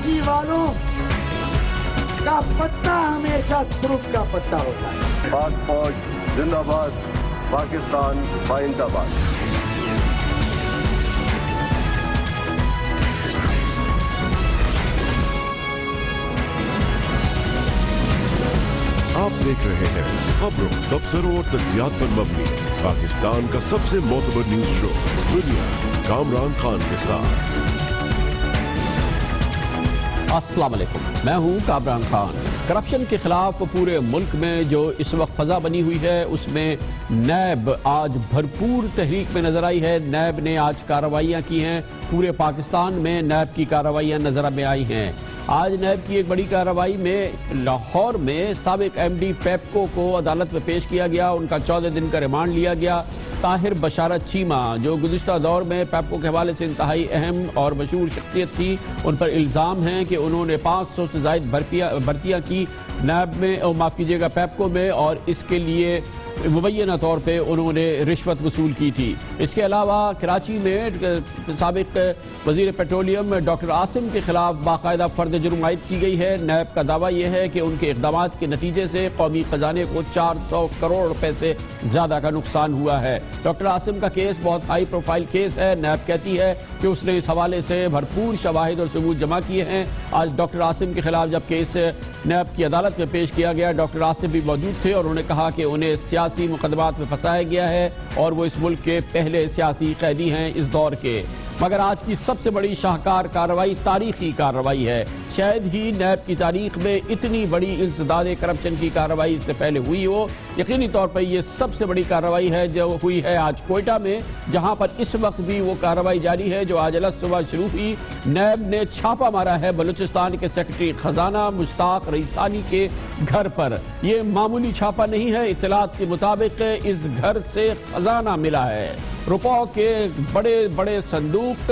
تلاشی والوں کا پتہ ہمیشہ ترک کا پتہ ہوتا ہے. پاک فوج زندہ باد، پاکستان پائندہ باد. آپ دیکھ رہے ہیں خبروں، تبصروں اور تجزیات پر مبنی پاکستان کا سب سے معتبر نیوز شو دنیا، کامران خان کے ساتھ. السلام علیکم، میں ہوں کامران خان. کرپشن کے خلاف پورے ملک میں جو اس وقت فضا بنی ہوئی ہے، اس میں نیب آج بھرپور تحریک میں نظر آئی ہے. نیب نے آج کارروائیاں کی ہیں. پورے پاکستان میں نیب کی کارروائیاں نظر میں آئی ہیں. آج نیب کی ایک بڑی کارروائی میں لاہور میں سابق ایم ڈی پیپکو کو عدالت میں پیش کیا گیا. ان کا 14 دن کا ریمانڈ لیا گیا. طاہر بشارت چیمہ جو گزشتہ دور میں پیپکو کے حوالے سے انتہائی اہم اور مشہور شخصیت تھی، ان پر الزام ہیں کہ انہوں نے 500 سے زائد بھرتیاں کی نیب میں، معاف کیجیے گا پیپکو میں، اور اس کے لیے مبینہ طور پہ انہوں نے رشوت وصول کی تھی. اس کے علاوہ کراچی میں سابق وزیر پیٹرولیم ڈاکٹر عاصم کے خلاف باقاعدہ فرد جرم عائد کی گئی ہے. نیب کا دعویٰ یہ ہے کہ ان کے اقدامات کے نتیجے سے قومی خزانے کو 400 کروڑ روپے سے زیادہ کا نقصان ہوا ہے. ڈاکٹر عاصم کا کیس بہت ہائی پروفائل کیس ہے. نیب کہتی ہے کہ اس نے اس حوالے سے بھرپور شواہد اور ثبوت جمع کیے ہیں. آج ڈاکٹر عاصم کے خلاف جب کیس نیب کی عدالت میں پیش کیا گیا، ڈاکٹر عاصم بھی موجود تھے اور انہوں نے کہا کہ انہیں سیاسی مقدمات میں پھنسایا گیا ہے اور وہ اس ملک کے پہلے سیاسی قیدی ہیں اس دور کے. مگر آج کی سب سے بڑی شاہکار کارروائی تاریخی کارروائی ہے. شاید ہی نیب کی تاریخ میں اتنی بڑی انسداد کرپشن کی کارروائی اس سے پہلے ہوئی ہو. یقینی طور پر یہ سب سے بڑی کارروائی ہے جو ہوئی ہے آج کوئٹہ میں، جہاں پر اس وقت بھی وہ کارروائی جاری ہے جو آج صبح شروع ہوئی. نیب نے چھاپا مارا ہے بلوچستان کے سیکرٹری خزانہ مشتاق رئیسانی کے گھر پر. یہ معمولی چھاپا نہیں ہے. اطلاعات کے مطابق اس گھر سے خزانہ ملا ہے. روپوں کے بڑے بڑے صندوق،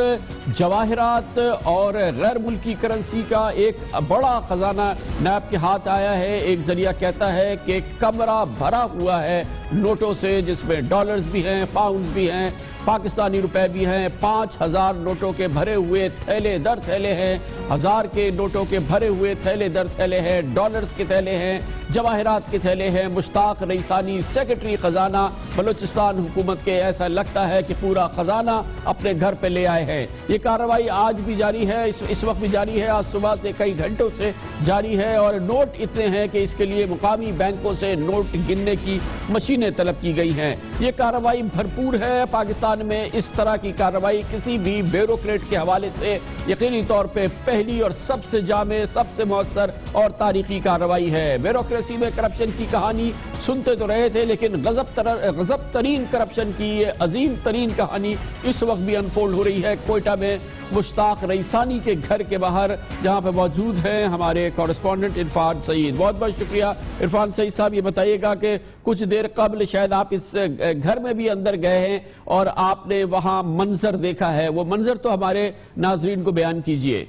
جواہرات اور غیر ملکی کرنسی کا ایک بڑا خزانہ نیب کے ہاتھ آیا ہے. ایک ذریعہ کہتا ہے کہ کمرہ بھرا ہوا ہے نوٹوں سے، جس میں ڈالرز بھی ہیں، پاؤنڈز بھی ہیں، پاکستانی روپے بھی ہیں. 5000 نوٹوں کے بھرے ہوئے تھیلے در تھیلے ہیں، 1000 کے نوٹوں کے بھرے ہوئے تھیلے در تھیلے ہیں، ڈالرز کے تھیلے ہیں، جواہرات کے تھیلے ہیں. مشتاق رئیسانی سیکرٹری خزانہ بلوچستان حکومت کے، ایسا لگتا ہے کہ پورا خزانہ اپنے گھر پہ لے آئے ہیں. یہ کارروائی آج بھی جاری ہے، اس وقت بھی جاری ہے، آج صبح سے کئی گھنٹوں سے جاری ہے. اور نوٹ اتنے ہیں کہ اس کے لیے مقامی بینکوں سے نوٹ گننے کی مشینیں طلب کی گئی ہیں. یہ کارروائی بھرپور ہے. پاکستان میں اس طرح کی کارروائی کسی بھی بیوروکریٹ کے حوالے سے یقینی طور پہ پہلی اور سب سے جامع، سب سے مؤثر اور تاریخی کارروائی ہے. بیوروکریسی میں کرپشن کی کہانی سنتے تو رہے تھے، لیکن غضب ترین کرپشن کی یہ عظیم ترین کہانی اس وقت بھی انفولڈ ہو رہی ہے کوئٹہ میں، مشتاق رئیسانی کے گھر کے باہر، جہاں پہ موجود ہیں ہمارے کورسپونڈنٹ عرفان سعید. بہت بہت شکریہ عرفان سعید صاحب. یہ بتائیے گا کہ کچھ دیر قبل شاید آپ اس گھر میں بھی اندر گئے ہیں اور آپ نے وہاں منظر دیکھا ہے، وہ منظر تو ہمارے ناظرین کو بیان کیجئے.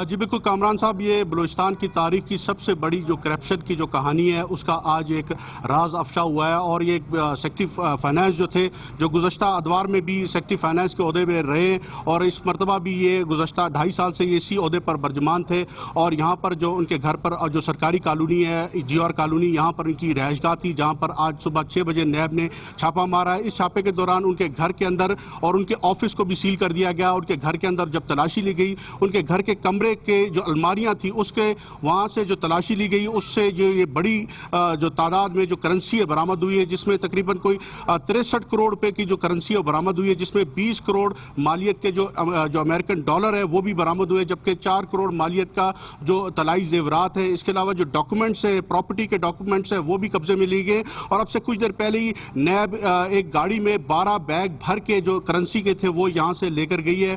جی بالکل کامران صاحب، یہ بلوچستان کی تاریخ کی سب سے بڑی جو کرپشن کی جو کہانی ہے اس کا آج ایک راز افشا ہوا ہے. اور یہ سیکرٹری فائنانس جو تھے، جو گزشتہ ادوار میں بھی سیکرٹری فائنانس کے عہدے میں رہے، اور اس مرتبہ بھی یہ گزشتہ 2.5 سال سے یہ اسی عہدے پر برجمان تھے. اور یہاں پر جو ان کے گھر پر جو سرکاری کالونی ہے جی آر کالونی، یہاں پر ان کی رہائش گاہ تھی، جہاں پر آج صبح 6 بجے نیب نے چھاپا مارا ہے. اس چھاپے کے دوران ان کے گھر کے اندر اور ان کے آفس کو بھی سیل کر دیا گیا. ان کے گھر کے اندر جب تلاشی لی گئی، ان کے گھر کے کمرے کے جو الماریاں تھی اس کے وہاں سے جو تلاشی لی گئی، اس سے جو یہ بڑی جو تعداد میں جو کرنسی ہے برآمد ہوئی ہے، جس میں تقریباً کوئی 63 کروڑ روپے کی جو کرنسی ہے برآمد ہوئی ہے، جس میں 20 کروڑ مالیت کے جو امریکن ڈالر ہے وہ بھی برآمد ہوئے، جبکہ 4 کروڑ مالیت کا جو طلائی زیورات ہے. اس کے علاوہ جو ڈاکومنٹس ہے، پراپرٹی کے ڈاکومنٹس ہے، وہ بھی قبضے میں لیے گئے. اور اب سے کچھ دیر پہلے ہی نیب ایک گاڑی میں 12 بیگ بھر کے جو کرنسی کے تھے وہ یہاں سے لے کر گئی ہے.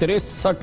63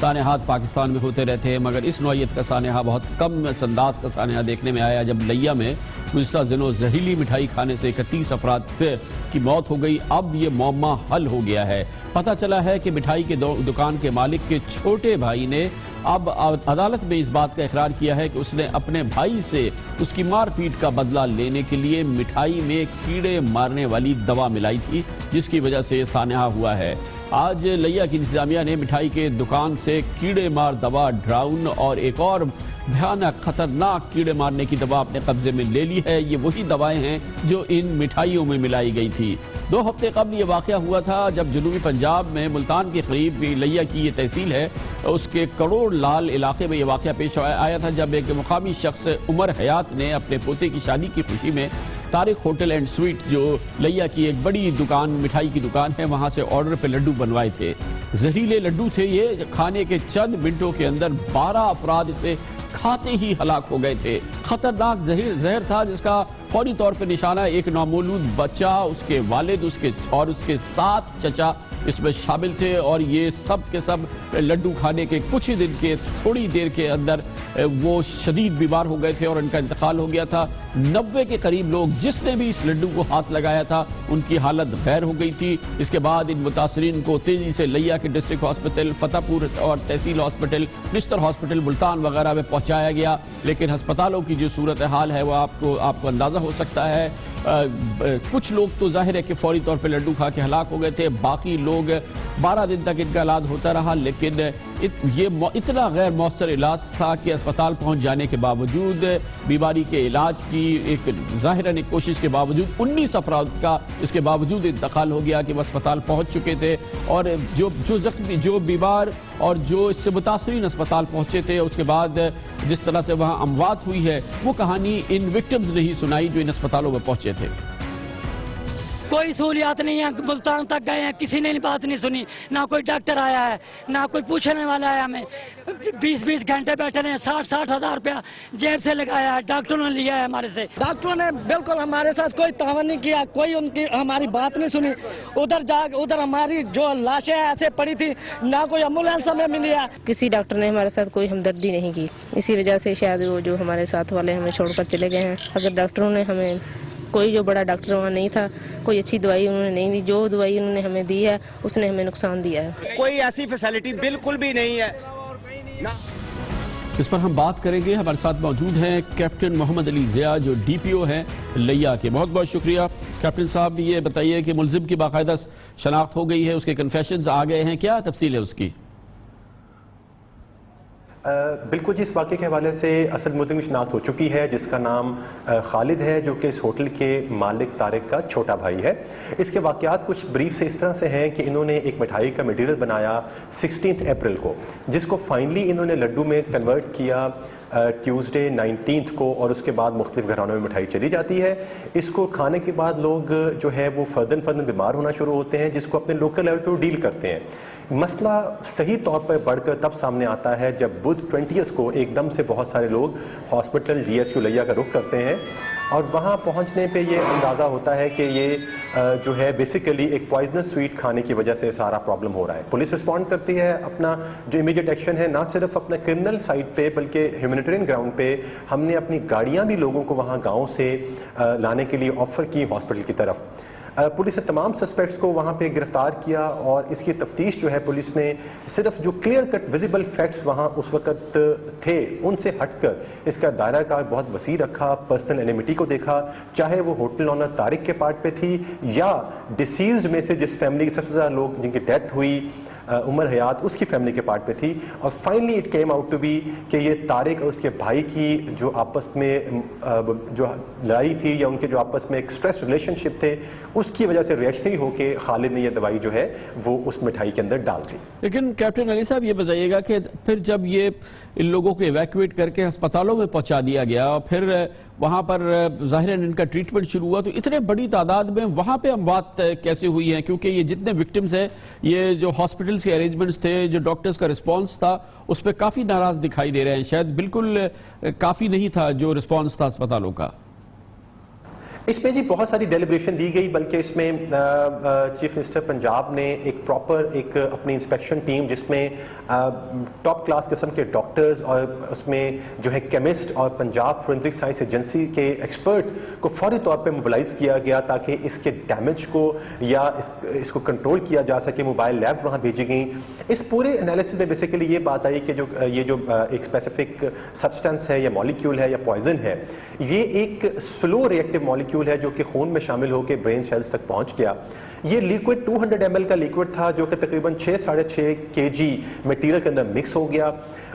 سانحات پاکستان میں ہوتے رہتے ہیں، مگر اس نوعیت کا سانحہ بہت کم انداز کا سانحہ دیکھنے میں آیا جب لیا میں گزشتہ دنوں زہریلی مٹھائی کھانے سے 31 افراد کی موت ہو گئی۔ اب یہ معمہ حل ہو گیا ہے۔ پتہ چلا ہے کہ مٹھائی کے دکان کے مالک کے چھوٹے بھائی نے اب عدالت میں اس بات کا اقرار کیا ہے کہ اس نے اپنے بھائی سے اس کی مار پیٹ کا بدلہ لینے کے لیے مٹھائی میں کیڑے مارنے والی دوا ملائی تھی، جس کی وجہ سے سانحہ ہوا ہے۔ آج لیا کی انتظامیہ نے مٹھائی کے دکان سے کیڑے مار دوا ڈراؤن اور ایک اور بھیانک خطرناک کیڑے مارنے کی دوا اپنے قبضے میں لے لی ہے۔ یہ وہی دوائیں ہیں جو ان مٹھائیوں میں ملائی گئی تھی۔ 2 ہفتے قبل یہ واقعہ ہوا تھا جب جنوبی پنجاب میں ملتان کے قریب لیا کی یہ تحصیل ہے، اس کے کروڑ لال علاقے میں یہ واقعہ پیش آیا تھا جب ایک مقامی شخص عمر حیات نے اپنے پوتے کی شادی کی خوشی میں طارق ہوٹل اینڈ سویٹ جو لیا کی ایک بڑی دکان مٹھائی کی دکان ہے وہاں سے آرڈر پہ لڈو بنوائے تھے۔ زہریلے لڈو تھے یہ، کھانے کے چند منٹوں کے اندر 12 افراد اسے کھاتے ہی ہلاک ہو گئے تھے۔ خطرناک زہر تھا جس کا فوری طور پہ نشانہ ایک نومولود بچہ، اس کے والد اور اس کے 7 چچا اس میں شامل تھے، اور یہ سب کے سب لڈو کھانے کے کچھ ہی دن کے تھوڑی دیر کے اندر وہ شدید بیمار ہو گئے تھے اور ان کا انتقال ہو گیا تھا۔ 90 کے قریب لوگ جس نے بھی اس لڈو کو ہاتھ لگایا تھا ان کی حالت غیر ہو گئی تھی۔ اس کے بعد ان متاثرین کو تیزی سے لیا کے ڈسٹرکٹ ہاسپٹل، فتح پور اور تحصیل ہاسپٹل، نشتر ہاسپٹل ملتان وغیرہ میں پہنچایا گیا، لیکن ہسپتالوں کی جو صورتحال ہے وہ آپ کو اندازہ ہو سکتا ہے۔ کچھ لوگ تو ظاہر ہے کہ فوری طور پہ لڈو کھا کے ہلاک ہو گئے تھے، باقی لوگ 12 دن تک ان کا علاج ہوتا رہا، لیکن یہ اتنا غیر مؤثر علاج تھا کہ اسپتال پہنچ جانے کے باوجود بیماری کے علاج کی ایک ظاہراً ایک کوشش کے باوجود 19 افراد کا اس کے باوجود انتقال ہو گیا کہ وہ اسپتال پہنچ چکے تھے، اور جو زخمی جو بیمار اور جو اس سے متاثرین اسپتال پہنچے تھے اس کے بعد جس طرح سے وہاں اموات ہوئی ہے وہ کہانی ان وکٹمز نے ہی سنائی جو ان اسپتالوں میں پہنچے تھے۔ کوئی سہولیات نہیں ہے، ملتان تک گئے ہیں، کسی نے بات نہیں سنی، نہ کوئی ڈاکٹر آیا ہے، نہ کوئی پوچھنے والا ہے۔ ہمیں 20 گھنٹے بیٹھے ہیں، 60 ہزار روپیہ جیب سے لگایا ہے، ڈاکٹروں نے لیا ہے ہمارے سے۔ ڈاکٹروں نے بالکل ہمارے ساتھ کوئی تعاون نہیں کیا، کوئی ان کی ہماری بات نہیں سنی۔ ادھر ہماری جو لاشیں ایسے پڑی تھی، نہ کوئی ایمبولینس ہمیں ملی ہے۔ کسی ڈاکٹر نے ہمارے ساتھ کوئی ہمدردی نہیں کی، اسی وجہ سے شاید وہ جو ہمارے ساتھ والے ہمیں چھوڑ کر چلے گئے ہیں۔ اگر ڈاکٹروں نے ہمیں کوئی جو بڑا ڈاکٹر وہاں نہیں تھا، کوئی اچھی دوائی انہوں نے نہیں دی، جو دوائی انہوں نے ہمیں دی ہے اس نے ہمیں نقصان دیا ہے۔ کوئی ایسی فیسلٹی بالکل بھی نہیں ہے۔ اس پر ہم بات کریں گے۔ ہمارے ساتھ موجود ہیں کیپٹن محمد علی ضیاء جو ڈی پی او ہیں لیا کے۔ بہت بہت شکریہ کیپٹن صاحب۔ یہ بتائیے کہ ملزم کی باقاعدہ شناخت ہو گئی ہے، اس کے کنفیشنز آ گئے ہیں، کیا تفصیل ہے اس کی؟ بالکل جی، اس واقعے کے حوالے سے اصل ملزم کی شناخت ہو چکی ہے جس کا نام خالد ہے، جو کہ اس ہوٹل کے مالک طارق کا چھوٹا بھائی ہے۔ اس کے واقعات کچھ بریف سے اس طرح سے ہیں کہ انہوں نے ایک مٹھائی کا میٹیریل بنایا 16 اپریل کو، جس کو فائنلی انہوں نے لڈو میں کنورٹ کیا ٹیوزڈے 19 کو، اور اس کے بعد مختلف گھرانوں میں مٹھائی چلی جاتی ہے۔ اس کو کھانے کے بعد لوگ جو ہے وہ فردن بیمار ہونا شروع ہوتے ہیں، جس کو اپنے لوکل لیول پہ ڈیل کرتے ہیں۔ مسئلہ صحیح طور پر بڑھ کر تب سامنے آتا ہے جب بدھ 20 کو ایک دم سے بہت سارے لوگ ہاسپٹل ڈی ایس کیو لیا کا رخ کرتے ہیں، اور وہاں پہنچنے پہ یہ اندازہ ہوتا ہے کہ یہ جو ہے بیسیکلی ایک پوائزنس سویٹ کھانے کی وجہ سے سارا پرابلم ہو رہا ہے۔ پولیس رسپونڈ کرتی ہے، اپنا جو امیڈیٹ ایکشن ہے نہ صرف اپنا کرمنل سائٹ پہ بلکہ ہیومینیٹیرین گراؤنڈ پہ ہم نے اپنی گاڑیاں بھی لوگوں کو وہاں گاؤں سے لانے کے لیے آفر کی ہاسپٹل کی طرف۔ پولیس نے تمام سسپیکٹس کو وہاں پہ گرفتار کیا، اور اس کی تفتیش جو ہے پولیس نے صرف جو کلیئر کٹ ویزیبل فیکٹس وہاں اس وقت تھے ان سے ہٹ کر اس کا دائرہ کار بہت وسیع رکھا، پرسنل اینیمیٹی کو دیکھا، چاہے وہ ہوٹل اونر طارق کے پارٹ پہ تھی یا ڈیسیزڈ میں سے جس فیملی کے سب سے زیادہ لوگ جن کی ڈیتھ ہوئی عمر حیات اس کی فیملی کے پارٹ پہ تھی، اور finally it came out to be کہ یہ طارق اور اس کے بھائی کی جو آپس میں جو لڑائی تھی یا ان کے جو آپس میں ایک اسٹریس ریلیشن شپ تھے اس کی وجہ سے ریئیکشنری ہو کے خالد نے یہ دوائی جو ہے وہ اس مٹھائی کے اندر ڈال دی۔ لیکن کیپٹن علی صاحب یہ بتائیے گا کہ پھر جب یہ ان لوگوں کو ایویکویٹ کر کے ہسپتالوں میں پہنچا دیا گیا اور پھر وہاں پر ظاہراً ان کا ٹریٹمنٹ شروع ہوا، تو اتنے بڑی تعداد میں وہاں پہ اموات کیسے ہوئی ہیں؟ کیونکہ یہ جتنے وکٹمز ہیں یہ جو ہاسپٹلز کے ارینجمنٹس تھے، جو ڈاکٹرز کا رسپانس تھا اس پہ کافی ناراض دکھائی دے رہے ہیں، شاید بالکل کافی نہیں تھا جو رسپانس تھا اسپتالوں کا۔ اس میں جی بہت ساری ڈیلیبریشن دی گئی، بلکہ اس میں چیف منسٹر پنجاب نے ایک پراپر ایک اپنی انسپیکشن ٹیم جس میں ٹاپ کلاس قسم کے ڈاکٹرز اور اس میں جو ہے کیمسٹ اور پنجاب فورنزک سائنس ایجنسی کے ایکسپرٹ کو فوری طور پہ موبلائز کیا گیا تاکہ اس کے ڈیمیج کو یا اس کو کنٹرول کیا جا سکے. موبائل لیبز وہاں بھیجی گئیں. اس پورے انالیسس میں بیسیکلی یہ بات آئی کہ یہ جو ایک اسپیسیفک سبسٹنس ہے یا مالیکیول ہے یا پوائزن ہے، یہ ایک سلو ری ایکٹیو مالیکیول ہے جو کہ خون میں شامل ہو کے برین سیلز تک پہنچ گیا. یہ لیکوڈ 200 ml کا لیکوڈ تھا جو کہ تقریباً 6-6.5 kg میٹیریل کے اندر مکس ہو گیا.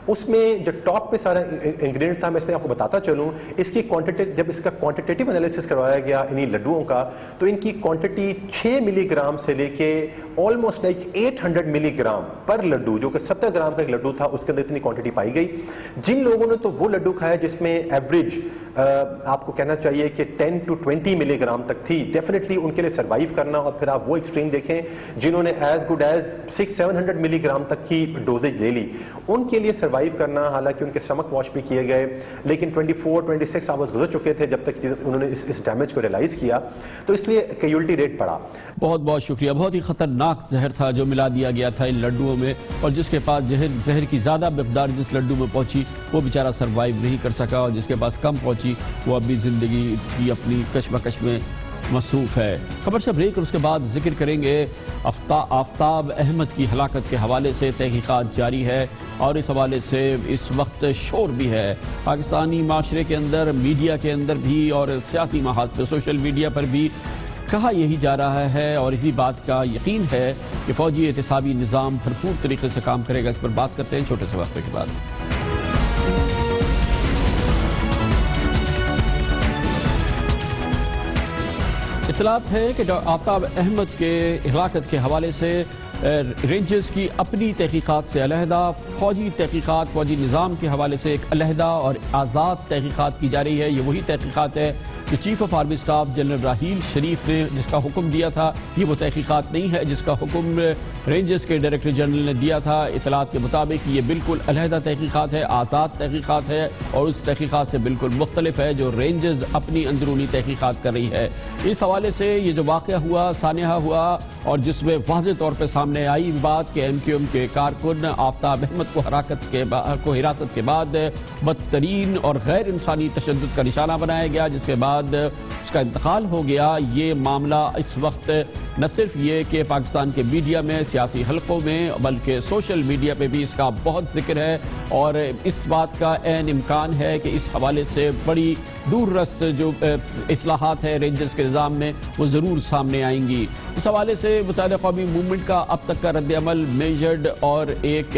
اس میں جو ٹاپ پہ سارا انگریڈینٹ تھا، میں اس میں آپ کو بتاتا چلوں، اس کی کوانٹٹی جب اس کا کوانٹیٹیو انالیسس کروایا گیا انہی لڈوؤں کا، تو ان کی کوانٹٹی 6 ملی گرام سے لے کے آلموسٹ لائک 800 ملی گرام پر لڈو، جو کہ 70 گرام کا ایک لڈو تھا، اس کے اندر اتنی کوانٹٹی پائی گئی. جن لوگوں نے تو وہ لڈو کھایا جس میں ایوریج آپ کو کہنا چاہیے کہ 10 to 20 ملی گرام تک تھی، ڈیفینیٹلی ان کے لیے سروائیو کرنا. اور پھر آپ وہ ایکسٹریم دیکھیں جنہوں نے ایز گڈ ایز 600-700 ملی گرام تک کی ڈوزیج لے لی، ان کے لیے سروائیو کرنا، حالانکہ ان کے سٹمک واش بھی کیے گئے، لیکن 24-26 آورز گزر چکے تھے جب تک انہوں نے اس ڈیمیج کو ریلائز کیا، تو اس لیے کیجولٹی ریٹ بڑھا. بہت بہت شکریہ. بہت ہی خطرناک زہر تھا جو ملا دیا گیا تھا ان لڈوؤں میں، اور جس کے پاس زہر کی زیادہ مقدار جس لڈو میں پہنچی وہ بیچارہ سروائیو نہیں کر سکا، اور جس کے پاس کم پہنچی وہ ابھی زندگی کی اپنی کشمکش میں مصروف ہے. خبر سے بریک اور اس کے بعد ذکر کریں گے آفتاب احمد کی ہلاکت کے حوالے سے تحقیقات جاری ہے، اور اس حوالے سے اس وقت شور بھی ہے پاکستانی معاشرے کے اندر، میڈیا کے اندر بھی، اور سیاسی محاذ پہ سوشل میڈیا پر بھی کہا یہی جا رہا ہے، اور اسی بات کا یقین ہے کہ فوجی احتسابی نظام بھرپور طریقے سے کام کرے گا. اس پر بات کرتے ہیں چھوٹے سے وقفے کے بعد. اطلاعات ہے کہ آفتاب احمد کے ہلاکت کے حوالے سے رینجرز کی اپنی تحقیقات سے علیحدہ فوجی تحقیقات، فوجی نظام کے حوالے سے ایک علیحدہ اور آزاد تحقیقات کی جا رہی ہے. یہ وہی تحقیقات ہے جو chief of army staff general Raheel Sharif نے جس کا حکم دیا تھا. یہ وہ تحقیقات نہیں ہے جس کا حکم رینجرز کے ڈائریکٹر جنرل نے دیا تھا. اطلاعات کے مطابق یہ بالکل علیحدہ تحقیقات ہے، آزاد تحقیقات ہے، اور اس تحقیقات سے بالکل مختلف ہے جو رینجرز اپنی اندرونی تحقیقات کر رہی ہے. اس حوالے سے یہ جو واقعہ ہوا، سانحہ ہوا، اور جس میں واضح طور پہ سامنے آئی بات کہ MQM کے کارکن آفتاب احمد کو حراست کے بعد بدترین اور غیر انسانی تشدد کا نشانہ بنایا گیا، جس کے بعد اس کا انتقال ہو گیا. یہ معاملہ اس وقت نہ صرف یہ کہ پاکستان کے میڈیا میں، سیاسی حلقوں میں، بلکہ سوشل میڈیا پہ بھی اس کا بہت ذکر ہے، اور اس بات کا عین امکان ہے کہ اس حوالے سے بڑی دور رس جو اصلاحات ہیں رینجرز کے نظام میں وہ ضرور سامنے آئیں گی. اس حوالے سے متحدہ قومی موومنٹ کا اب تک کا رد عمل میجرڈ اور ایک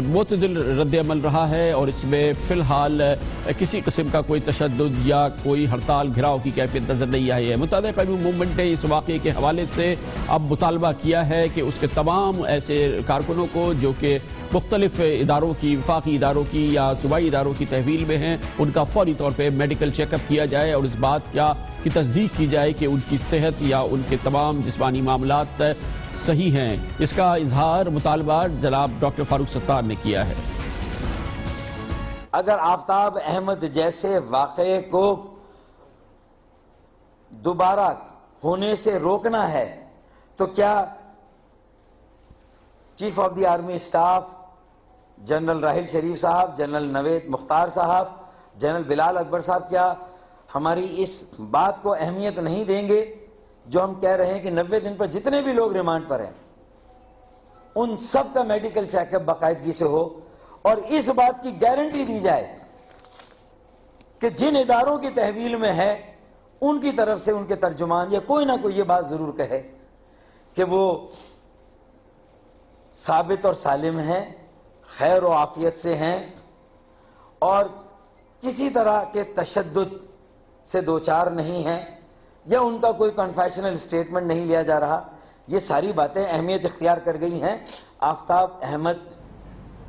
معتدل رد عمل رہا ہے، اور اس میں فی الحال کسی قسم کا کوئی تشدد یا کوئی ہڑتال گھراؤ کی کیفیت نظر نہیں آئی ہے. متحدہ قومی موومنٹ نے اس واقعے کے حوالے سے اب مطالبہ کیا ہے کہ اس کے تمام ایسے کارکنوں کو جو کہ مختلف اداروں کی، وفاقی اداروں کی یا صوبائی اداروں کی تحویل میں ہیں، ان کا فوری طور پہ میڈیکل چیک اپ کیا جائے، اور اس بات کی تصدیق کی جائے کہ ان کی صحت یا ان کے تمام جسمانی معاملات صحیح ہیں. اس کا اظہار مطالبہ جناب ڈاکٹر فاروق ستار نے کیا ہے. اگر آفتاب احمد جیسے واقعے کو دوبارہ ہونے سے روکنا ہے تو کیا chief of the army staff general Raheel Sharif صاحب، جنرل نوید مختار صاحب، جنرل بلال اکبر صاحب کیا ہماری اس بات کو اہمیت نہیں دیں گے جو ہم کہہ رہے ہیں کہ 90 دن پر جتنے بھی لوگ ریمانڈ پر ہیں ان سب کا میڈیکل چیک اپ باقاعدگی سے ہو، اور اس بات کی گارنٹی دی جائے کہ جن اداروں کی تحویل میں ہے ان کی طرف سے ان کے ترجمان یا کوئی نہ کوئی یہ بات ضرور کہے کہ وہ ثابت اور سالم ہیں، خیر و عافیت سے ہیں، اور کسی طرح کے تشدد سے دوچار نہیں ہیں، یا ان کا کوئی کنفیشنل سٹیٹمنٹ نہیں لیا جا رہا. یہ ساری باتیں اہمیت اختیار کر گئی ہیں. آفتاب احمد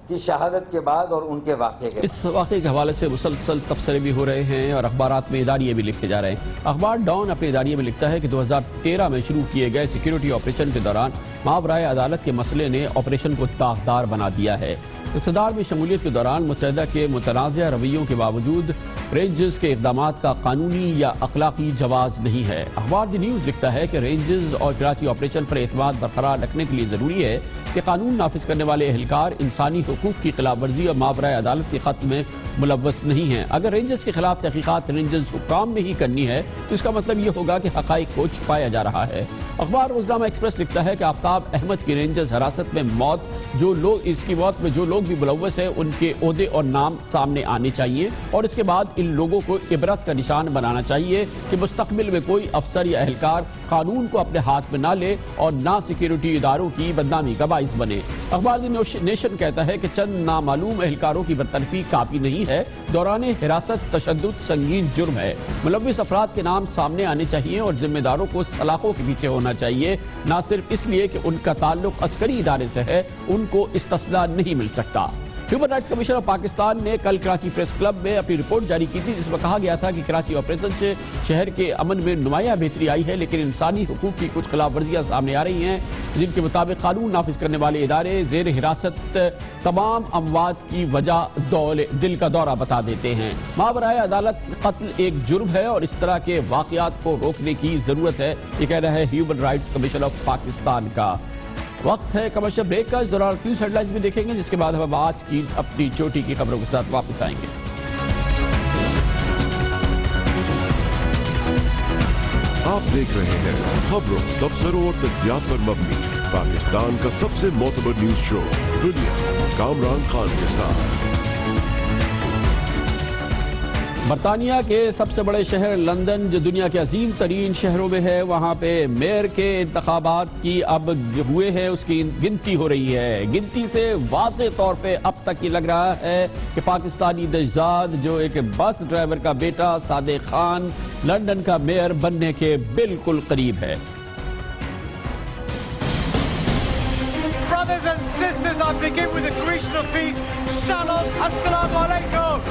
کی شہادت کے بعد اور ان کے واقعے کے بعد۔ اس واقعے کے حوالے سے مسلسل تبصرے بھی ہو رہے ہیں اور اخبارات میں اداریے بھی لکھے جا رہے ہیں۔ اخبار ڈان اپنے اداریے میں لکھتا ہے کہ 2013 میں شروع کیے گئے سیکیورٹی آپریشن کے دوران ماورائے عدالت کے مسئلے نے آپریشن کو داغدار بنا دیا ہے۔ اقتدار میں شمولیت کے دوران متحدہ کے متنازع رویوں کے باوجود رینجرز کے اقدامات کا قانونی یا اخلاقی جواز نہیں ہے۔ اخبار دی نیوز لکھتا ہے کہ رینجرز اور کراچی آپریشن پر اعتماد برقرار رکھنے کے لیے ضروری ہے کہ قانون نافذ کرنے والے اہلکار انسانی حقوق کی خلاف ورزی اور ماورائے عدالت کے قتل میں ملوث نہیں ہیں۔ اگر رینجرز کے خلاف تحقیقات رینجرز حکام میں ہی کرنی ہے تو اس کا مطلب یہ ہوگا کہ حقائق کو چھپایا جا رہا ہے۔ اخبار روزنامہ ایکسپریس لکھتا ہے کہ آفتاب احمد کی رینجرز حراست میں موت اس کی موت میں جو لوگ بھی ملوث ہیں ان کے عہدے اور نام سامنے آنے چاہیے اور اس کے بعد ان لوگوں کو عبرت کا نشان بنانا چاہیے کہ مستقبل میں کوئی افسر یا اہلکار قانون کو اپنے ہاتھ میں نہ لے اور نہ سیکیورٹی اداروں کی بدنامی کا باعث بنے۔ اخبار دی نیشن کہتا ہے کہ چند نامعلوم اہلکاروں کی برطرفی کافی نہیں ہے، دوران حراست تشدد سنگین جرم ہے۔ ملوث افراد کے نام سامنے آنے چاہیے اور ذمہ داروں کو سلاخوں کے پیچھے ہونا چاہیے، نہ صرف اس لیے کہ ان کا تعلق عسکری ادارے سے ہے، ان کو استثناء نہیں مل سکتا۔ Human rights commission of Pakistan نے کل کراچی پریس کلب میں اپنی رپورٹ جاری کی تھی جس میں کہا گیا تھا کہ کراچی آپریشن سے شہر کے امن میں نمایاں بہتری آئی ہے، لیکن انسانی حقوق کی کچھ خلاف ورزیاں سامنے آ رہی ہیں جن کے مطابق قانون نافذ کرنے والے ادارے زیر حراست تمام اموات کی وجہ دل کا دورہ بتا دیتے ہیں۔ ماورائے عدالت قتل ایک جرم ہے اور اس طرح کے واقعات کو روکنے کی ضرورت ہے، یہ کہہ رہا ہے human rights commission of Pakistan کا۔ وقت ہے کمرشل بریک کا، اس دوران نیوز ہیڈ لائنز بھی دیکھیں گے جس کے بعد ہم آج کی اپنی چوٹی کی خبروں کے ساتھ واپس آئیں گے۔ آپ دیکھ رہے ہیں خبروں، تبصروں اور تجزیات پر مبنی پاکستان کا سب سے معتبر نیوز شو دنیا، کامران خان کے ساتھ۔ برطانیہ کے سب سے بڑے شہر لندن جو دنیا کے عظیم ترین شہروں میں ہے، وہاں پہ میئر کے انتخابات کی اب ہوئے ہیں اس کی گنتی ہو رہی ہے۔ گنتی سے واضح طور پہ اب تک یہ لگ رہا ہے کہ پاکستانی نژاد جو ایک بس ڈرائیور کا بیٹا صادق خان لندن کا میئر بننے کے بالکل قریب ہے۔ Brothers and sisters, I begin with the creation of peace. Shalom, assalamu alaikum.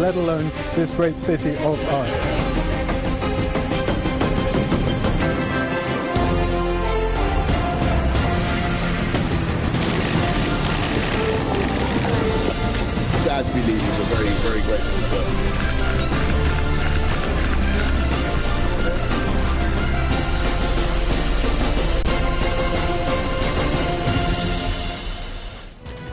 Let alone this great city of ours. Sad to be leaving, but very, very grateful for it.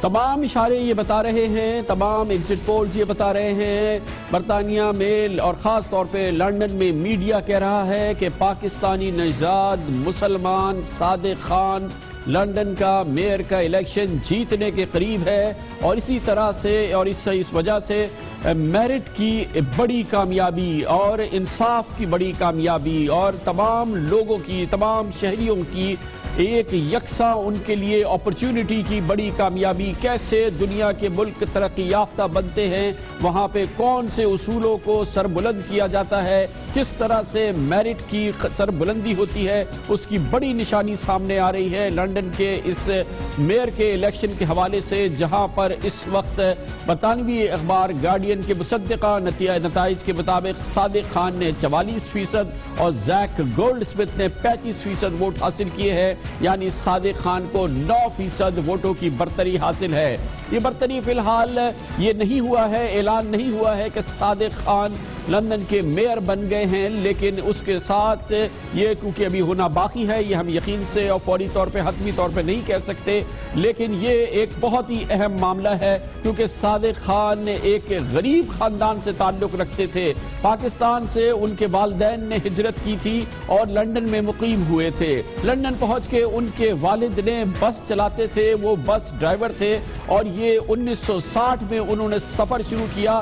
تمام اشارے یہ بتا رہے ہیں، تمام ایگزٹ پولز یہ بتا رہے ہیں، برطانیہ میں اور خاص طور پہ لندن میں میڈیا کہہ رہا ہے کہ پاکستانی نژاد مسلمان صادق خان لندن کا میئر کا الیکشن جیتنے کے قریب ہے، اور اسی طرح سے اور اس وجہ سے میرٹ کی بڑی کامیابی اور انصاف کی بڑی کامیابی اور تمام لوگوں کی، تمام شہریوں کی ایک یکساں ان کے لیے اپرچونٹی کی بڑی کامیابی، کیسے دنیا کے ملک ترقی یافتہ بنتے ہیں، وہاں پہ کون سے اصولوں کو سربلند کیا جاتا ہے، کس طرح سے میرٹ کی سربلندی ہوتی ہے، اس کی بڑی نشانی سامنے آ رہی ہے لندن کے اس میئر کے الیکشن کے حوالے سے، جہاں پر اس وقت برطانوی اخبار گارڈین کے مصدقہ نتائج کے مطابق صادق خان نے 44% اور زیک گولڈ سمتھ نے 35% ووٹ حاصل کیے ہیں، یعنی صادق خان کو 9% ووٹوں کی برتری حاصل ہے۔ یہ برتری فی الحال یہ نہیں ہوا ہے، اعلان نہیں ہوا ہے کہ صادق خان لندن کے میئر بن گئے ہیں، لیکن اس کے ساتھ یہ کیونکہ ابھی ہونا باقی ہے، یہ ہم یقین سے اور فوری طور پہ حتمی طور پہ نہیں کہہ سکتے، لیکن یہ ایک بہت ہی اہم معاملہ ہے کیونکہ صادق خان ایک غریب خاندان سے تعلق رکھتے تھے، پاکستان سے ان کے والدین نے ہجرت کی تھی اور لندن میں مقیم ہوئے تھے۔ لندن پہنچ کے ان کے والد نے بس چلاتے تھے، وہ بس ڈرائیور تھے، اور یہ 1960 میں انہوں نے سفر شروع کیا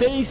23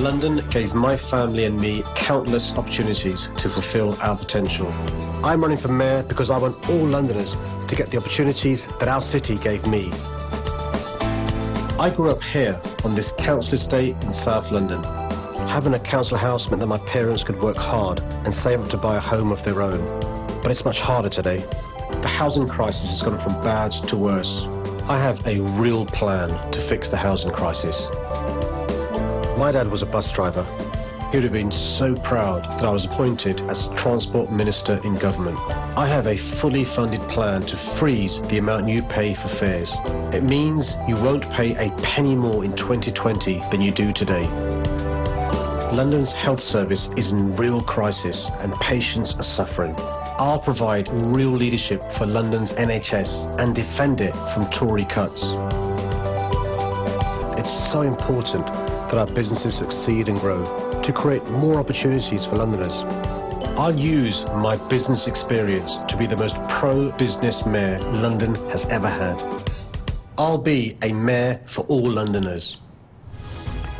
London gave my family and me countless opportunities to fulfill our potential. I'm running for mayor because I want all Londoners to get the opportunities that our city gave me. I grew up here on this council estate in South London. Having a council house meant that my parents could work hard and save up to buy a home of their own. But it's much harder today. The housing crisis has gone from bad to worse. I have a real plan to fix the housing crisis. My dad was a bus driver. He would have been so proud that I was appointed as Transport Minister in government. I have a fully funded plan to freeze the amount you pay for fares. It means you won't pay a penny more in 2020 than you do today. London's health service is in real crisis and patients are suffering. I'll provide real leadership for London's NHS and defend it from Tory cuts. It's so important that our businesses succeed and grow, to create more opportunities for Londoners. I'll use my business experience to be the most pro-business mayor London has ever had. I'll be a mayor for all Londoners.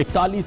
41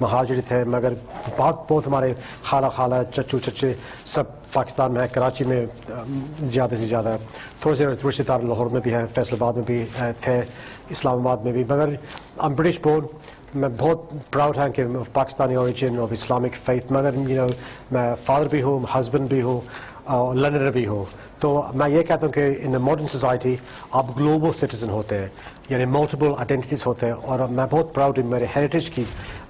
مہاجر تھے مگر بہت ہمارے خالہ چچو چچے سب پاکستان میں ہے، کراچی میں زیادہ سے زیادہ، تھوڑے سے رشتے دار لاہور میں بھی ہیں، فیصل آباد میں بھی تھے، اسلام آباد میں بھی، مگر I'm British born. میں بہت پراؤڈ ہوں کہ Pakistani origin of Islamic faith, مگر میں فادر بھی ہوں، ہسبینڈ بھی ہوں اور لرنر بھی ہوں. تو میں یہ کہتا ہوں کہ ان دا ماڈرن سوسائٹی آپ گلوبل سٹیزن ہوتے ہیں، یعنی ملٹیپل آئیڈینٹیز ہوتے ہیں، اور میں بہت پراؤڈ ہوں میرے ہیریٹیج کی،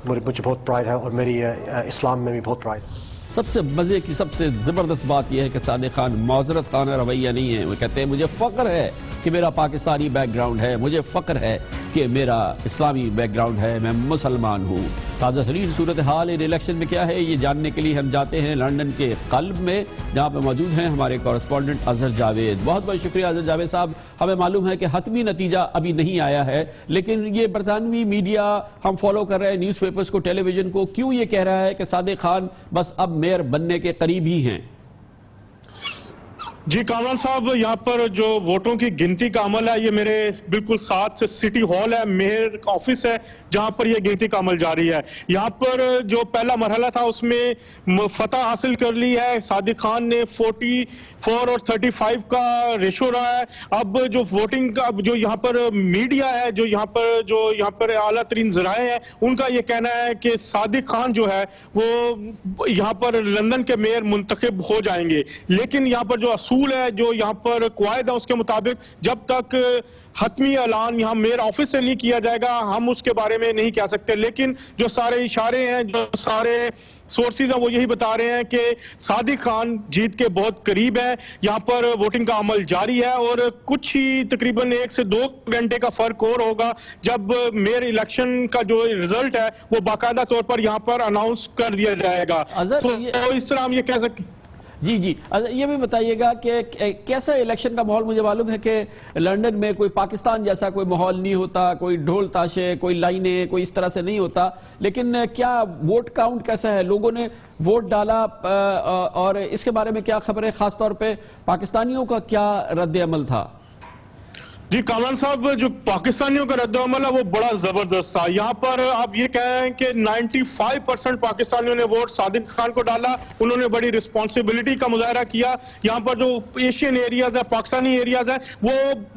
مجھے بہت پرائڈ ہے، اور میری اسلام میں بھی بہت پرائڈ ہے. سب سے مزے کی سب سے زبردست بات یہ ہے کہ صادق خان معذرت خانہ رویہ نہیں ہے. وہ کہتے ہیں مجھے فخر ہے کہ میرا پاکستانی بیک گراؤنڈ ہے، مجھے فخر ہے کہ میرا اسلامی بیک گراؤنڈ ہے، میں مسلمان ہوں. تازہ ترین صورتحال ان الیکشن میں کیا ہے یہ جاننے کے لیے ہم جاتے ہیں لندن کے قلب میں، جہاں پہ موجود ہیں ہمارے کورسپونڈنٹ اظہر جاوید. بہت بہت شکریہ اظہر جاوید صاحب. ہمیں معلوم ہے کہ حتمی نتیجہ ابھی نہیں آیا ہے، لیکن یہ برطانوی میڈیا ہم فالو کر رہے ہیں، نیوز پیپرز کو، ٹیلی ویژن کو، کیوں یہ کہہ رہا ہے کہ صادق خان بس اب میئر بننے کے قریب ہی ہیں؟ جی کامران صاحب، یہاں پر جو ووٹوں کی گنتی کا عمل ہے یہ میرے بالکل ساتھ سٹی ہال ہے، میئر آفس ہے جہاں پر یہ گنتی کا عمل جاری ہے. یہاں پر جو پہلا مرحلہ تھا اس میں فتح حاصل کر لی ہے. صادق خان نے 44 اور 35 کا ریشو رہا ہے. اب جو ووٹنگ کا جو یہاں پر میڈیا ہے، جو یہاں پر اعلیٰ ترین ذرائع ہیں، ان کا یہ کہنا ہے کہ صادق خان جو ہے وہ یہاں پر لندن کے میئر منتخب ہو جائیں گے. لیکن یہاں پر جو اصول ہے، جو یہاں پر قواعد ہے، اس کے مطابق جب تک حتمی اعلان یہاں میئر آفس سے نہیں کیا جائے گا ہم اس کے بارے میں نہیں کہہ سکتے. لیکن جو سارے اشارے ہیں، جو سارے سورسز ہیں، وہ یہی بتا رہے ہیں کہ صادق خان جیت کے بہت قریب ہے. یہاں پر ووٹنگ کا عمل جاری ہے اور کچھ ہی تقریباً 1 سے 2 گھنٹے کا فرق اور ہوگا جب میئر الیکشن کا جو رزلٹ ہے وہ باقاعدہ طور پر یہاں پر اناؤنس کر دیا جائے گا. تو اس طرح ہم یہ کہہ سکتے. جی یہ بھی بتائیے گا کہ کیسا الیکشن کا ماحول؟ مجھے معلوم ہے کہ لندن میں کوئی پاکستان جیسا کوئی ماحول نہیں ہوتا، کوئی ڈھول تاشے، کوئی لائنیں، کوئی اس طرح سے نہیں ہوتا، لیکن کیا ووٹ کاؤنٹ کیسا ہے؟ لوگوں نے ووٹ ڈالا اور اس کے بارے میں کیا خبر ہے؟ خاص طور پہ پاکستانیوں کا کیا رد عمل تھا؟ جی کامران صاحب، جو پاکستانیوں کا رد عمل ہے وہ بڑا زبردست تھا. یہاں پر آپ یہ کہیں کہ 95% پاکستانیوں نے ووٹ صادق خان کو ڈالا. انہوں نے بڑی رسپانسبلٹی کا مظاہرہ کیا. یہاں پر جو ایشین ایریاز ہے، پاکستانی ایریاز ہیں، وہ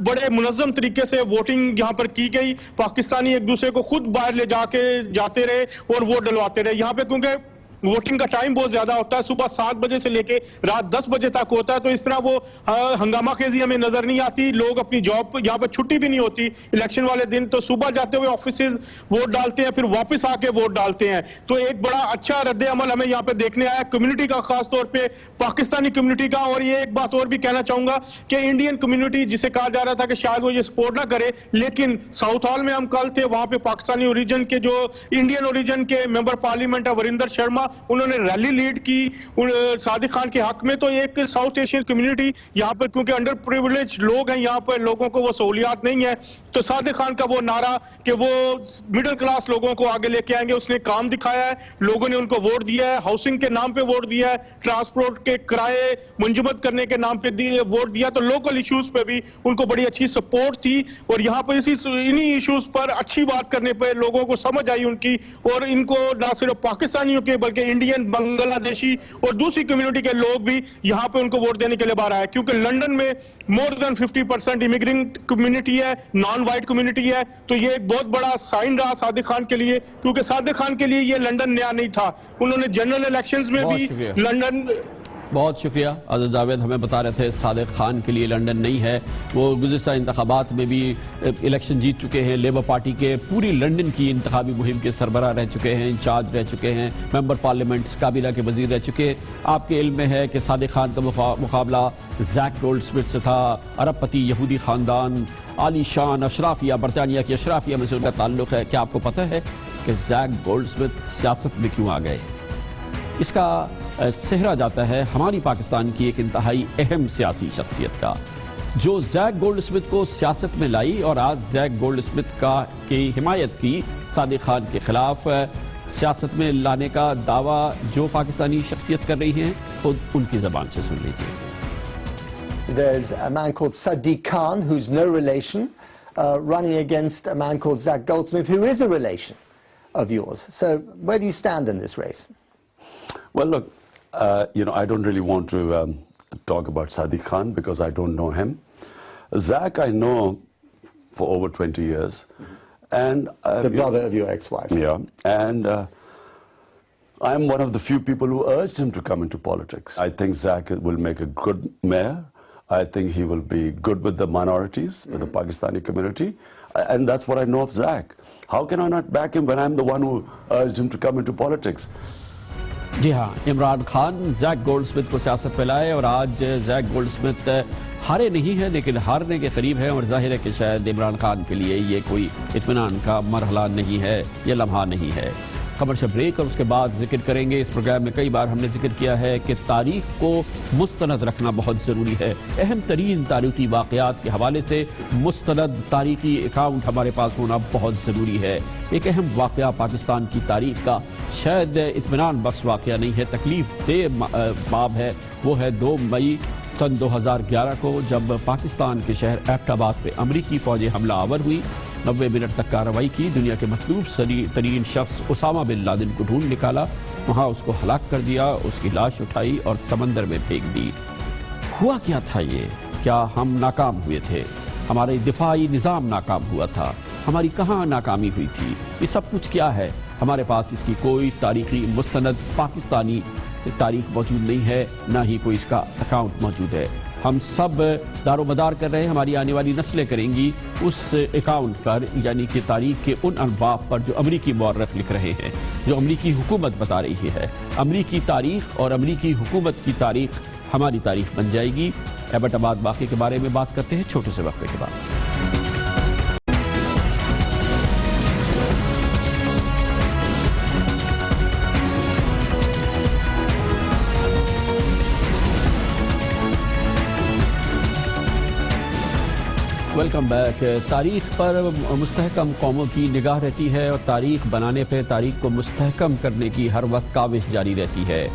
بڑے منظم طریقے سے ووٹنگ یہاں پر کی گئی. پاکستانی ایک دوسرے کو خود باہر لے جا کے جاتے رہے اور ووٹ ڈلواتے رہے. یہاں پہ کیونکہ ووٹنگ کا ٹائم بہت زیادہ ہوتا ہے، صبح 7 بجے سے لے کے رات 10 بجے تک ہوتا ہے، تو اس طرح وہ ہنگامہ خیزی ہمیں نظر نہیں آتی. لوگ اپنی جاب، یہاں پہ چھٹی بھی نہیں ہوتی الیکشن والے دن، تو صبح جاتے ہوئے آفیسز ووٹ ڈالتے ہیں، پھر واپس آ کے ووٹ ڈالتے ہیں. تو ایک بڑا اچھا رد عمل ہمیں یہاں پہ دیکھنے آیا کمیونٹی کا، خاص طور پہ پاکستانی کمیونٹی کا. اور یہ ایک بات اور بھی کہنا چاہوں گا کہ انڈین کمیونٹی جسے کہا جا رہا تھا کہ شاید وہ یہ سپورٹ نہ کرے، لیکن ساؤتھ ہال میں ہم کل تھے، وہاں پہ پاکستانی اوریجن کے جو انڈین اوریجن کے ممبر پارلیمنٹ ہے وریندر شرما، انہوں نے ریلی لیڈ کی صادق خان کے حق میں. تو ایک ساؤتھ ایشین کمیونٹی یہاں پر کیونکہ انڈر پریویلیج لوگ ہیں، یہاں پر لوگوں کو وہ سہولیات نہیں ہے، تو صادق خان کا وہ نعرہ کہ وہ مڈل کلاس لوگوں کو آگے لے کے آئیں گے، اس نے کام دکھایا ہے. لوگوں نے ان کو ووٹ دیا ہے، ہاؤسنگ کے نام پہ ووٹ دیا ہے، ٹرانسپورٹ کے کرائے منجمد کرنے کے نام پہ ووٹ دیا. تو لوکل ایشوز پہ بھی ان کو بڑی اچھی سپورٹ تھی. اور یہاں پر انہی ایشوز پر اچھی بات کرنے پہ لوگوں کو سمجھ آئی ان کی، اور ان کو نہ صرف پاکستانیوں کے بلکہ انڈین، بنگلہ دیشی اور دوسری کمیونٹی کے لوگ بھی یہاں پہ ان کو ووٹ دینے کے لیے باہر آئے. کیونکہ لندن میں مور دین 50% امیگرنٹ کمیونٹی ہے، نان وائٹ کمیونٹی ہے. تو یہ ایک بہت بڑا سائن رہا صادق خان کے لیے، کیونکہ صادق خان کے لیے یہ لندن نیا نہیں تھا. انہوں نے جنرل الیکشنز میں بھی لندن. بہت شکریہ اظہر جاوید. ہمیں بتا رہے تھے صادق خان کے لیے لندن نہیں ہے. وہ گزشتہ انتخابات میں بھی الیکشن جیت چکے ہیں، لیبر پارٹی کے پوری لندن کی انتخابی مہم کے سربراہ رہ چکے ہیں، انچارج رہ چکے ہیں، ممبر پارلیمنٹ کابینہ کے وزیر رہ چکے. آپ کے علم میں ہے کہ صادق خان کا مقابلہ زیک گولڈ سمتھ سے تھا. عرب پتی، یہودی خاندان، عالی شان اشرافیہ، برطانیہ کی اشرافیہ میں سے ان کا تعلق ہے. کیا آپ کو پتہ ہے کہ زیک گولڈ سمتھ سیاست میں کیوں آ گئے؟ اس کا سہرا جاتا ہے ہماری پاکستان کی ایک انتہائی اہم سیاسی شخصیت کا، جو زیک گولڈ سمتھ کو سیاست میں لائی اور آج زیک گولڈ سمتھ کی حمایت کی. صادق خان کے خلاف سیاست میں لانے کا دعویٰ جو پاکستانی شخصیت کر رہی ہیں، خود ان کی زبان سے سن لیجیے. There's a man called Sadiq Khan, who's no relation, running against a man called Zach Goldsmith, who is a relation. of yours. So where do you stand in this race? Well, look, I don't really want to talk about Sadiq Khan because I don't know him. Zach, I know for over 20 years. And the brother of your ex-wife. Yeah, and I'm one of the few people who urged him to come into politics. I think Zach will make a good mayor. I think he will be good with the minorities, with the Pakistani community. And that's what I know of Zach. How can I not back him when I'm the one who urged him to come into politics? جی ہاں، Imran Khan زیک gold Smith کو سیاست پہ لائے اور آج زیک gold Smith ہارے نہیں ہیں لیکن ہارنے کے قریب ہیں، اور ظاہر ہے کہ شاید عمران خان کے لیے یہ کوئی اطمینان کا مرحلہ نہیں ہے، یہ لمحہ نہیں ہے۔ کمرشل بریک اور اس کے بعد ذکر کریں گے۔ اس پروگرام میں کئی بار ہم نے ذکر کیا ہے کہ تاریخ کو مستند رکھنا بہت ضروری ہے۔ اہم ترین تاریخی واقعات کے حوالے سے مستند تاریخی اکاؤنٹ ہمارے پاس ہونا بہت ضروری ہے۔ ایک اہم واقعہ پاکستان کی تاریخ کا شاید اطمینان بخش واقعہ نہیں ہے، تکلیف دہ باب ہے، وہ ہے 2 مئی سن 2011 کو جب پاکستان کے شہر ایبٹ آباد پہ امریکی فوجیں حملہ آور ہوئی۔ 90 منٹ تک کارروائی کی، دنیا کے مطلوب ترین شخص اسامہ بن لادن کو ڈھونڈ نکالا، وہاں اس کو ہلاک کر دیا، اس کی لاش اٹھائی اور سمندر میں پھینک دی۔ ہوا کیا تھا یہ؟ کیا ہم ناکام ہوئے تھے؟ ہمارے دفاعی نظام ناکام ہوا تھا؟ ہماری کہاں ناکامی ہوئی تھی؟ یہ سب کچھ کیا ہے؟ ہمارے پاس اس کی کوئی تاریخی مستند پاکستانی تاریخ موجود نہیں ہے، نہ ہی کوئی اس کا اکاؤنٹ موجود ہے۔ ہم سب دار و مدار کر رہے ہیں، ہماری آنے والی نسلیں کریں گی اس اکاؤنٹ پر، یعنی کہ تاریخ کے ان انباب پر جو امریکی مورخ لکھ رہے ہیں، جو امریکی حکومت بتا رہی ہے۔ امریکی تاریخ اور امریکی حکومت کی تاریخ ہماری تاریخ بن جائے گی۔ ایبٹ آباد واقعے کے بارے میں بات کرتے ہیں چھوٹے سے وقفے کے بعد۔ Welcome back. تاریخ پر مستحکم قوموں کی نگاہ رہتی ہے اور تاریخ بنانے پہ تاریخ کو مستحکم کرنے کی ہر وقت کاوش جاری رہتی ہے۔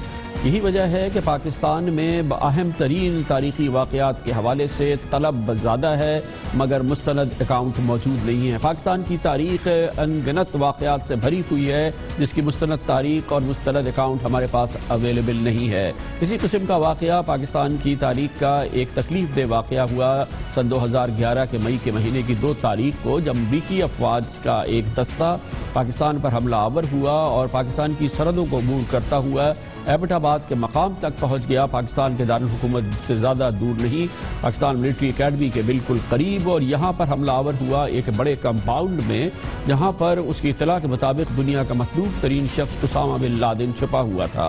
یہی وجہ ہے کہ پاکستان میں اہم ترین تاریخی واقعات کے حوالے سے طلب زیادہ ہے مگر مستند اکاؤنٹ موجود نہیں ہے۔ پاکستان کی تاریخ ان گنت واقعات سے بھری ہوئی ہے جس کی مستند تاریخ اور مستند اکاؤنٹ ہمارے پاس اویلیبل نہیں ہے۔ اسی قسم کا واقعہ پاکستان کی تاریخ کا ایک تکلیف دہ واقعہ ہوا سن 2011 کے مئی کے مہینے کی 2 تاریخ کو، جب امریکی افواج کا ایک دستہ پاکستان پر حملہ آور ہوا اور پاکستان کی سرحدوں کو عبور کرتا ہوا ایبٹ آباد کے مقام تک پہنچ گیا۔ پاکستان کے دارالحکومت سے زیادہ دور نہیں، پاکستان ملٹری اکیڈمی کے بالکل قریب، اور یہاں پر حملہ آور ہوا ایک بڑے کمپاؤنڈ میں، جہاں پر اس کی اطلاع کے مطابق دنیا کا مطلوب ترین شخص اسامہ بن لادن چھپا ہوا تھا۔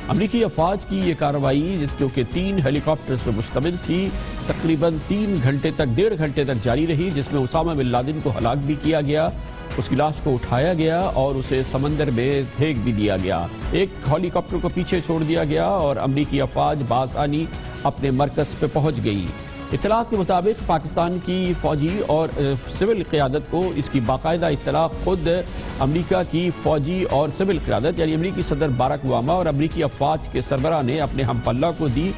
امریکی افواج کی یہ کارروائی جو کہ 3 ہیلی کاپٹرز پر مشتمل تھی، تقریباً 1.5 گھنٹے تک جاری رہی، جس میں اسامہ بن لادن کو ہلاک بھی کیا گیا، اس کی لاش کو اٹھایا گیا اور اسے سمندر میں پھینک بھی دیا گیا۔ ایک ہیلی کاپٹر کو پیچھے چھوڑ دیا گیا اور امریکی افواج بآسانی اپنے مرکز پہ پہنچ گئی۔ اطلاعات کے مطابق پاکستان کی فوجی اور سول قیادت کو اس کی باقاعدہ اطلاع خود امریکہ کی فوجی اور سول قیادت یعنی امریکی صدر باراک اوباما اور امریکی افواج کے سربراہ نے اپنے ہم پلہ کو دی۔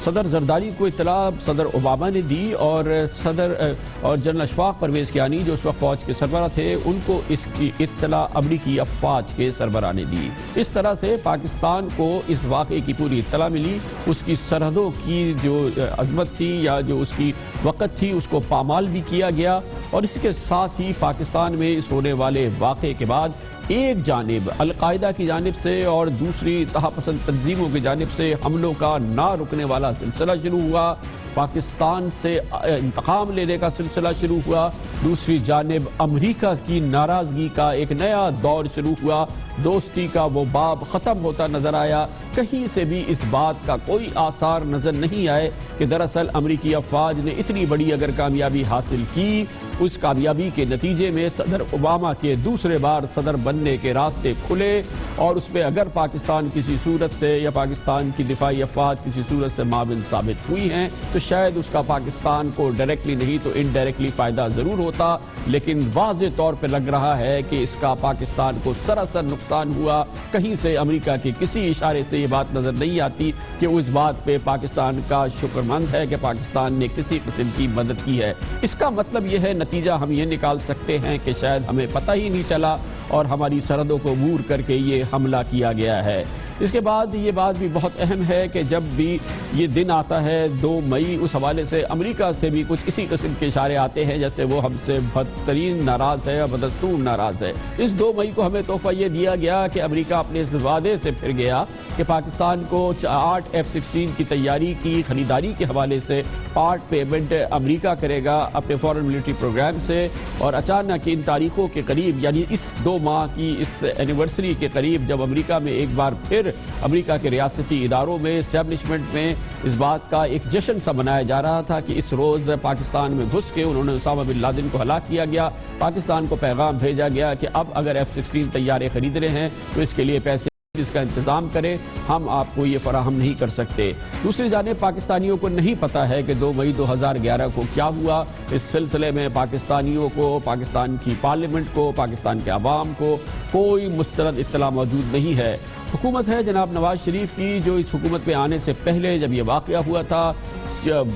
صدر زرداری کو اطلاع صدر اوباما نے دی اور جنرل اشفاق پرویز کیانی جو اس وقت فوج کے سربراہ تھے، ان کو اس کی اطلاع امریکی افواج کے سربراہ نے دی۔ اس طرح سے پاکستان کو اس واقعے کی پوری اطلاع ملی، اس کی سرحدوں کی جو عظمت تھی یا جو اس کی وقت تھی اس کو پامال بھی کیا گیا، اور اس کے ساتھ ہی پاکستان میں اس ہونے والے واقعے کے بعد ایک جانب القاعدہ کی جانب سے اور دوسری تہا پسند تنظیموں کی جانب سے حملوں کا نہ رکنے والا سلسلہ شروع ہوا، پاکستان سے انتقام لینے کا سلسلہ شروع ہوا، دوسری جانب امریکہ کی ناراضگی کا ایک نیا دور شروع ہوا، دوستی کا وہ باب ختم ہوتا نظر آیا۔ کہیں سے بھی اس بات کا کوئی آثار نظر نہیں آئے کہ دراصل امریکی افواج نے اتنی بڑی اگر کامیابی حاصل کی، اس کامیابی کے نتیجے میں صدر اوباما کے دوسرے بار صدر بننے کے راستے کھلے، اور اس پہ اگر پاکستان کسی صورت سے یا پاکستان کی دفاعی افواج کسی صورت سے معاون ثابت ہوئی ہیں تو شاید اس کا پاکستان کو ڈائریکٹلی نہیں تو انڈائریکٹلی فائدہ ضرور ہوتا، لیکن واضح طور پہ لگ رہا ہے کہ اس کا پاکستان کو سراسر نقصان ہوا۔ کہیں سے امریکہ کے کسی اشارے سے یہ بات نظر نہیں آتی کہ وہ اس بات پہ پاکستان کا شکرمند ہے کہ پاکستان نے کسی قسم کی مدد کی ہے۔ اس کا مطلب یہ ہے، نتیجہ ہم یہ نکال سکتے ہیں کہ شاید ہمیں پتہ ہی نہیں چلا، اور ہماری سرحدوں کو عبور کر کے یہ حملہ کیا گیا ہے۔ اس کے بعد یہ بات بھی بہت اہم ہے کہ جب بھی یہ دن آتا ہے 2 مئی، اس حوالے سے امریکہ سے بھی کچھ اسی قسم کے اشارے آتے ہیں جیسے وہ ہم سے بدترین ناراض ہے اور بدستور ناراض ہے۔ اس 2 مئی کو ہمیں تحفہ یہ دیا گیا کہ امریکہ اپنے اس وعدے سے پھر گیا کہ پاکستان کو 8 F-16 کی تیاری کی خریداری کے حوالے سے پارٹ پیمنٹ امریکہ کرے گا اپنے فورن ملٹری پروگرام سے، اور اچانک ان تاریخوں کے قریب یعنی اس 2 ماہ کی اس اینیورسری کے قریب جب امریکہ میں ایک بار پھر امریکہ کے ریاستی اداروں میں اسٹیبلشمنٹ میں اس بات کا ایک جشن سا منایا جا رہا تھا کہ اس روز پاکستان میں گھس کے انہوں نے اسامہ بن لادن کو ہلاک کیا گیا، پاکستان کو پیغام بھیجا گیا کہ اب اگر F-16 طیارے خرید رہے ہیں تو اس کے لیے پیسے اس کا انتظام کریں، ہم آپ کو یہ فراہم نہیں کر سکتے۔ دوسری جانب پاکستانیوں کو نہیں پتا ہے کہ 2 مئی 2011 کو کیا ہوا۔ اس سلسلے میں پاکستانیوں کو، پاکستان کی پارلیمنٹ کو، پاکستان کے عوام کو کوئی مستند اطلاع موجود نہیں ہے۔ حکومت ہے جناب نواز شریف کی، جو اس حکومت پہ آنے سے پہلے جب یہ واقعہ ہوا تھا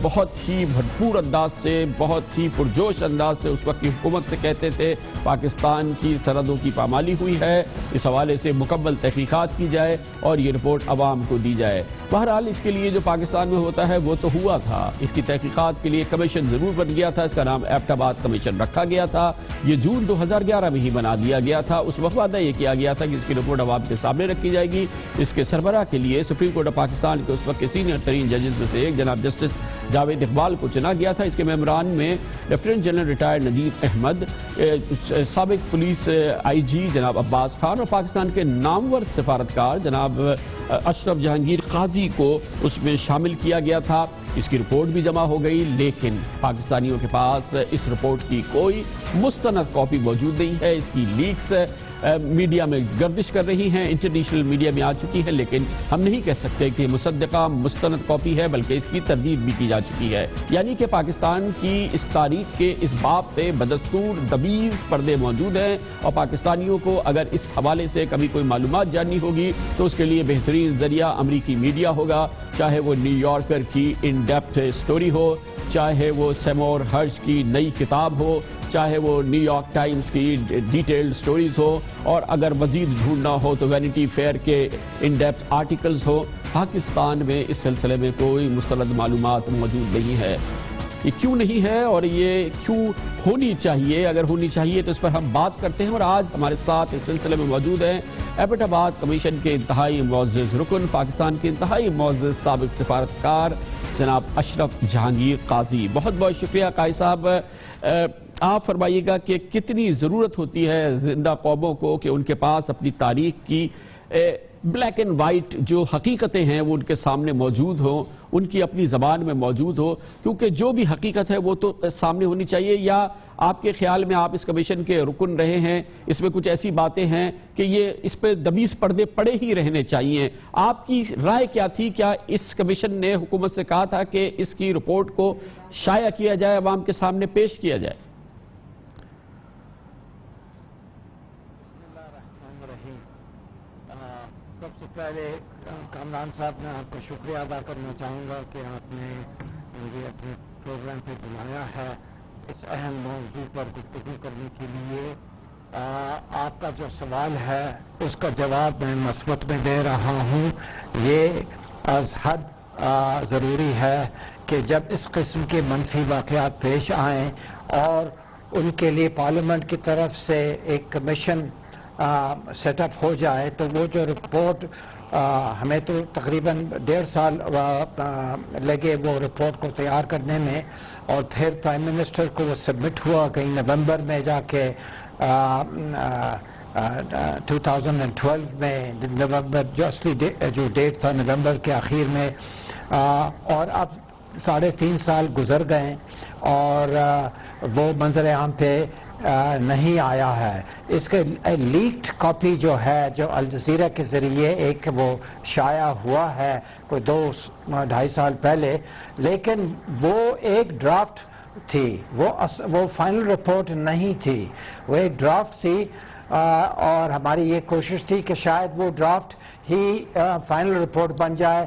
بہت ہی بھرپور انداز سے، بہت ہی پرجوش انداز سے اس وقت کی حکومت سے کہتے تھے پاکستان کی سرحدوں کی پامالی ہوئی ہے، اس حوالے سے مکمل تحقیقات کی جائے اور یہ رپورٹ عوام کو دی جائے۔ بہرحال اس کے لیے جو پاکستان میں ہوتا ہے وہ تو ہوا تھا، اس کی تحقیقات کے لیے کمیشن ضرور بن گیا تھا، اس کا نام ایبٹ آباد کمیشن رکھا گیا تھا، یہ جون 2011 میں ہی بنا دیا گیا تھا۔ اس وقت وعدہ یہ کیا گیا تھا کہ اس کی رپورٹ عوام کے سامنے رکھی جائے گی۔ اس کے سربراہ کے لیے سپریم کورٹ آف پاکستان کے اس وقت کے سینئر ترین ججز میں سے ایک جناب جسٹس جاوید اقبال کو چنا گیا تھا۔ اس کے ممبران میں لیفٹیننٹ جنرل ریٹائرڈ نجیب احمد، سابق پولیس IG جناب عباس خان اور پاکستان کے نامور سفارتکار جناب اشرف جہانگیر قاضی کو اس میں شامل کیا گیا تھا۔ اس کی رپورٹ بھی جمع ہو گئی، لیکن پاکستانیوں کے پاس اس رپورٹ کی کوئی مستند کاپی موجود نہیں ہے۔ اس کی لیکس میڈیا میں گردش کر رہی ہیں، انٹرنیشنل میڈیا میں آ چکی ہے، لیکن ہم نہیں کہہ سکتے کہ مصدقہ مستند کاپی ہے، بلکہ اس کی تردید بھی کی جا چکی ہے۔ یعنی کہ پاکستان کی اس تاریخ کے اس باب پہ بدستور دبیز پردے موجود ہیں، اور پاکستانیوں کو اگر اس حوالے سے کبھی کوئی معلومات جاننی ہوگی تو اس کے لیے بہترین ذریعہ امریکی میڈیا ہوگا، چاہے وہ نیو یارکر کی ان ڈیپتھ سٹوری ہو، چاہے وہ سیمور ہرش کی نئی کتاب ہو، چاہے وہ نیو یارک ٹائمز کی ڈیٹیلڈ سٹوریز ہو، اور اگر مزید ڈھونڈنا ہو تو وینٹی فیئر کے ان ڈیپتھ آرٹیکلز ہو۔ پاکستان میں اس سلسلے میں کوئی مستند معلومات موجود نہیں ہے۔ یہ کیوں نہیں ہے اور یہ کیوں ہونی چاہیے؟ اگر ہونی چاہیے تو اس پر ہم بات کرتے ہیں، اور آج ہمارے ساتھ اس سلسلے میں موجود ہیں ایبٹ آباد کمیشن کے انتہائی معزز رکن، پاکستان کے انتہائی معزز سابق سفارتکار جناب اشرف جہانگیر قاضی۔ بہت بہت شکریہ قاضی صاحب۔ آپ فرمائیے گا کہ کتنی ضرورت ہوتی ہے زندہ قوموں کو کہ ان کے پاس اپنی تاریخ کی بلیک اینڈ وائٹ جو حقیقتیں ہیں وہ ان کے سامنے موجود ہوں، ان کی اپنی زبان میں موجود ہو، کیونکہ جو بھی حقیقت ہے وہ تو سامنے ہونی چاہیے۔ یا آپ کے خیال میں، آپ اس کمیشن کے رکن رہے ہیں، اس میں کچھ ایسی باتیں ہیں کہ یہ اس پہ دبیز پردے پڑے ہی رہنے چاہیے؟ آپ کی رائے کیا تھی؟ کیا اس کمیشن نے حکومت سے کہا تھا کہ اس کی رپورٹ کو شائع کیا جائے، عوام کے سامنے پیش کیا جائے؟ سب سے پہلے کامران صاحب میں آپ کا شکریہ ادا کرنا چاہوں گا کہ آپ نے مجھے اپنے پروگرام پہ بلایا ہے اس اہم موضوع پر گفتگو کرنے کے لیے۔ آپ کا جو سوال ہے اس کا جواب میں مثبت میں دے رہا ہوں۔ یہ از حد ضروری ہے کہ جب اس قسم کے منفی واقعات پیش آئیں اور ان کے لیے پارلیمنٹ کی طرف سے ایک کمیشن سیٹ اپ ہو جائے تو وہ جو رپورٹ ہمیں تو تقریباً 1.5 سال لگے وہ رپورٹ کو تیار کرنے میں، اور پھر پرائم منسٹر کو وہ سبمٹ ہوا کہیں نومبر میں جا کے 2012 میں، نومبر جو اصلی جو ڈیٹ تھا نومبر کے آخر میں، اور اب 3.5 سال گزر گئے اور وہ منظر عام پہ نہیں آیا ہے۔ اس کے لیکڈ کاپی جو ہے جو الجزیرہ کے ذریعے ایک وہ شائع ہوا ہے کوئی 2-2.5 سال پہلے، لیکن وہ ایک ڈرافٹ تھی، وہ فائنل رپورٹ نہیں تھی، وہ ایک ڈرافٹ تھی، اور ہماری یہ کوشش تھی کہ شاید وہ ڈرافٹ ہی فائنل رپورٹ بن جائے،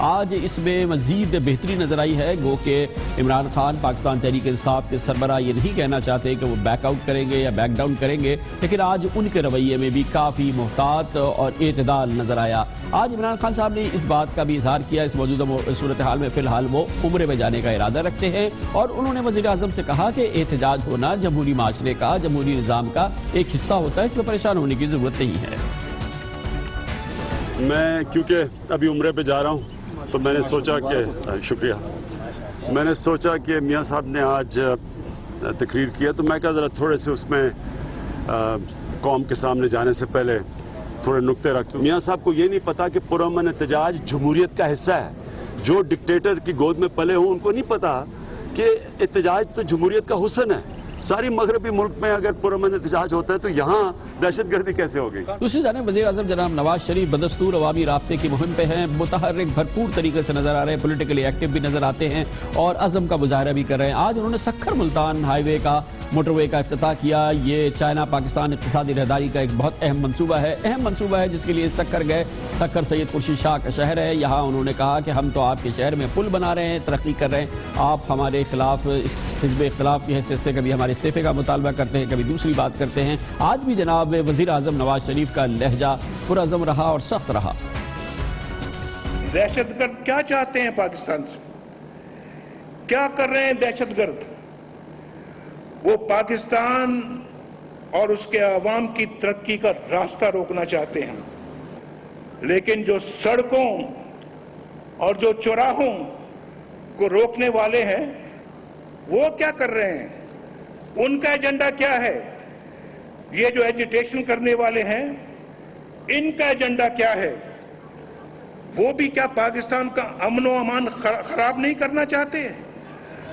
آج اس میں مزید بہتری نظر آئی ہے. گو کہ عمران خان پاکستان تحریک انصاف کے سربراہ یہ نہیں کہنا چاہتے کہ وہ بیک آؤٹ کریں گے یا بیک ڈاؤن کریں گے, لیکن آج ان کے رویے میں بھی کافی محتاط اور اعتدال نظر آیا. آج عمران خان صاحب نے اس بات کا بھی اظہار کیا اس موجودہ صورتحال میں فی الحال وہ عمرے میں جانے کا ارادہ رکھتے ہیں, اور انہوں نے وزیر اعظم سے کہا کہ احتجاج ہونا جمہوری معاشرے کا, جمہوری نظام کا ایک حصہ ہوتا ہے, اس میں پریشان ہونے کی ضرورت نہیں ہے. میں کیونکہ ابھی عمرے پہ جا رہا ہوں تو میں نے سوچا کہ شکریہ, میں نے سوچا کہ میاں صاحب نے آج تقریر کیا تو میں کہا ذرا تھوڑے سے اس میں قوم کے سامنے جانے سے پہلے تھوڑے نکتے رکھ دوں. میاں صاحب کو یہ نہیں پتا کہ پرامن احتجاج جمہوریت کا حصہ ہے. جو ڈکٹیٹر کی گود میں پلے ہوں ان کو نہیں پتا کہ احتجاج تو جمہوریت کا حسن ہے. ساری مغربی ملک میں اگر پرامن احتجاج ہوتا ہے تو یہاں دہشت گردی کیسے ہوگی؟ دوسری جانب وزیر اعظم جناب نواز شریف بدستور عوامی رابطے کی مہم پہ ہیں, متحرک بھرپور طریقے سے نظر آ رہے ہیں, پولیٹیکلی ایکٹیو بھی نظر آتے ہیں اور عزم کا مظاہرہ بھی کر رہے ہیں. آج انہوں نے سکھر ملتان ہائی وے کا, موٹر وے کا افتتاح کیا. یہ چائنا پاکستان اقتصادی راہداری کا ایک بہت اہم منصوبہ ہے جس کے لیے سکھر گئے. سکھر سید خورشید شاہ کا شہر ہے. یہاں انہوں نے کہا کہ ہم تو آپ کے شہر میں پل بنا رہے ہیں, ترقی کر رہے ہیں, آپ ہمارے خلاف حزب اختلاف کی حیثیت سے کبھی ہمارے استعفے کا مطالبہ کرتے ہیں, کبھی دوسری بات کرتے ہیں. آج بھی جناب وزیر اعظم نواز شریف کا لہجہ پرعزم رہا اور سخت رہا. دہشت گرد کیا چاہتے ہیں پاکستان سے؟ کیا کر رہے ہیں دہشت گرد؟ وہ پاکستان اور اس کے عوام کی ترقی کا راستہ روکنا چاہتے ہیں, لیکن جو سڑکوں اور جو چوراہوں کو روکنے والے ہیں وہ کیا کر رہے ہیں؟ ان کا ایجنڈا کیا ہے؟ یہ جو ایجیٹیشن کرنے والے ہیں ان کا ایجنڈا کیا ہے؟ وہ بھی کیا پاکستان کا امن و امان خراب نہیں کرنا چاہتے؟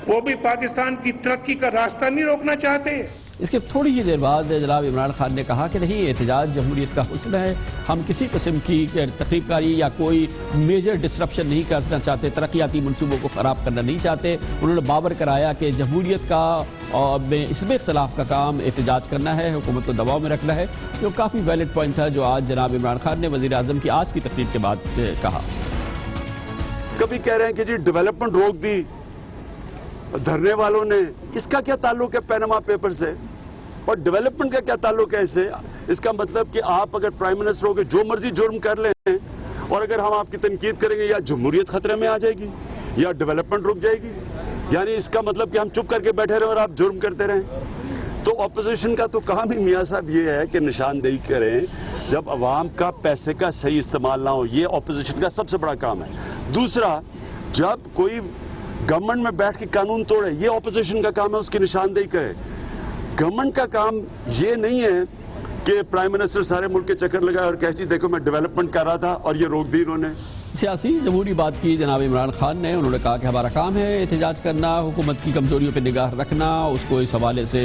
وہ بھی پاکستان کی ترقی کا راستہ نہیں روکنا چاہتے؟ اس کے تھوڑی ہی دیر بعد جناب عمران خان نے کہا کہ نہیں, احتجاج جمہوریت کا حسن ہے, ہم کسی قسم کی تخریب کاری یا کوئی میجر ڈسرپشن نہیں کرنا چاہتے, ترقیاتی منصوبوں کو خراب کرنا نہیں چاہتے. انہوں نے باور کرایا کہ جمہوریت کا اور اس میں اختلاف کا کام احتجاج کرنا ہے, حکومت کو دباؤ میں رکھنا ہے, جو کافی ویلڈ پوائنٹ تھا جو آج جناب عمران خان نے وزیر اعظم کی آج کی تقریر کے بعد کہا. کبھی کہہ رہے ہیں کہ جی ڈیولپمنٹ روک دی دھرنے والوں نے, اس کا کیا تعلق ہے پیناما پیپر سے, اور ڈیولپمنٹ کا کیا تعلق ہے اس سے؟ اس کا مطلب کہ آپ اگر پرائم منسٹر ہو کے جو مرضی جرم کر لیں اور اگر ہم آپ کی تنقید کریں گے یا جمہوریت خطرے میں آ جائے گی یا ڈیولپمنٹ رک جائے گی, یعنی اس کا مطلب کہ ہم چپ کر کے بیٹھے رہے اور آپ جرم کرتے رہیں. تو اپوزیشن کا تو کام ہی میاں صاحب یہ ہے کہ نشاندہی کریں جب عوام کا پیسے کا صحیح استعمال نہ ہو. یہ اپوزیشن کا سب سے بڑا کام ہے. دوسرا, جب کوئی گورنمنٹ میں بیٹھ کے قانون توڑے, یہ اپوزیشن کا کام ہے, اس کی نشاندہی کرے. گورنمنٹ کا کام یہ نہیں ہے کہ پرائم منسٹر سارے ملک کے چکر لگائے اور کہے جی دیکھو میں ڈیولپمنٹ کر رہا تھا اور یہ روک دی انہوں نے. سیاسی جمہوری بات کی جناب عمران خان نے. انہوں نے کہا کہ ہمارا کام ہے احتجاج کرنا, حکومت کی کمزوریوں پہ نگاہ رکھنا, اس کو اس حوالے سے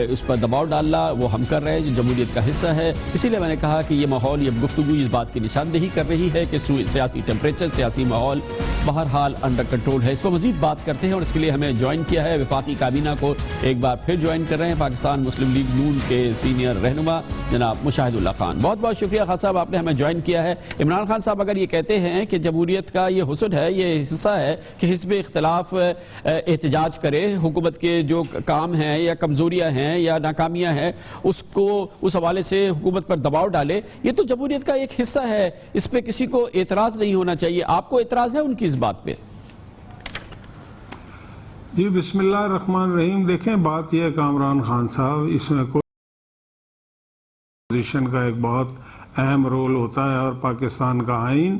اس پر دباؤ ڈالنا, وہ ہم کر رہے ہیں جو جمہوریت کا حصہ ہے. اسی لیے میں نے کہا کہ یہ ماحول, یہ گفتگو اس بات کی نشاندہی کر رہی ہے کہ سیاسی ٹیمپریچر, سیاسی ماحول بہرحال انڈر کنٹرول ہے. اس پر مزید بات کرتے ہیں اور اس کے لیے ہمیں جوائن کیا ہے وفاقی کابینہ کو ایک بار پھر جوائن کر رہے ہیں پاکستان مسلم لیگ نون کے سینئر رہنما جناب مشاہد اللہ خان. بہت بہت شکریہ خان صاحب, آپ نے ہمیں جوائن کیا ہے. عمران خان صاحب اگر یہ کہتے ہیں کہ جمہوریت کا یہ حسن ہے, یہ حصہ ہے کہ حزب اختلاف احتجاج کرے, حکومت کے جو کام ہیں یا کمزوریاں ہیں یا ناکامیاں ہیں اس کو اس حوالے سے حکومت پر دباؤ ڈالے, یہ تو جمہوریت کا ایک حصہ ہے, اس پہ کسی کو اعتراض نہیں ہونا چاہیے. آپ کو اعتراض ہے ان کی اس بات پہ؟ جی بسم اللہ الرحمن الرحیم. دیکھیں بات یہ ہے کہ عمران خان صاحب اس میں کوئی پوزیشن کا ایک بہت اہم رول ہوتا ہے اور پاکستان کا آئین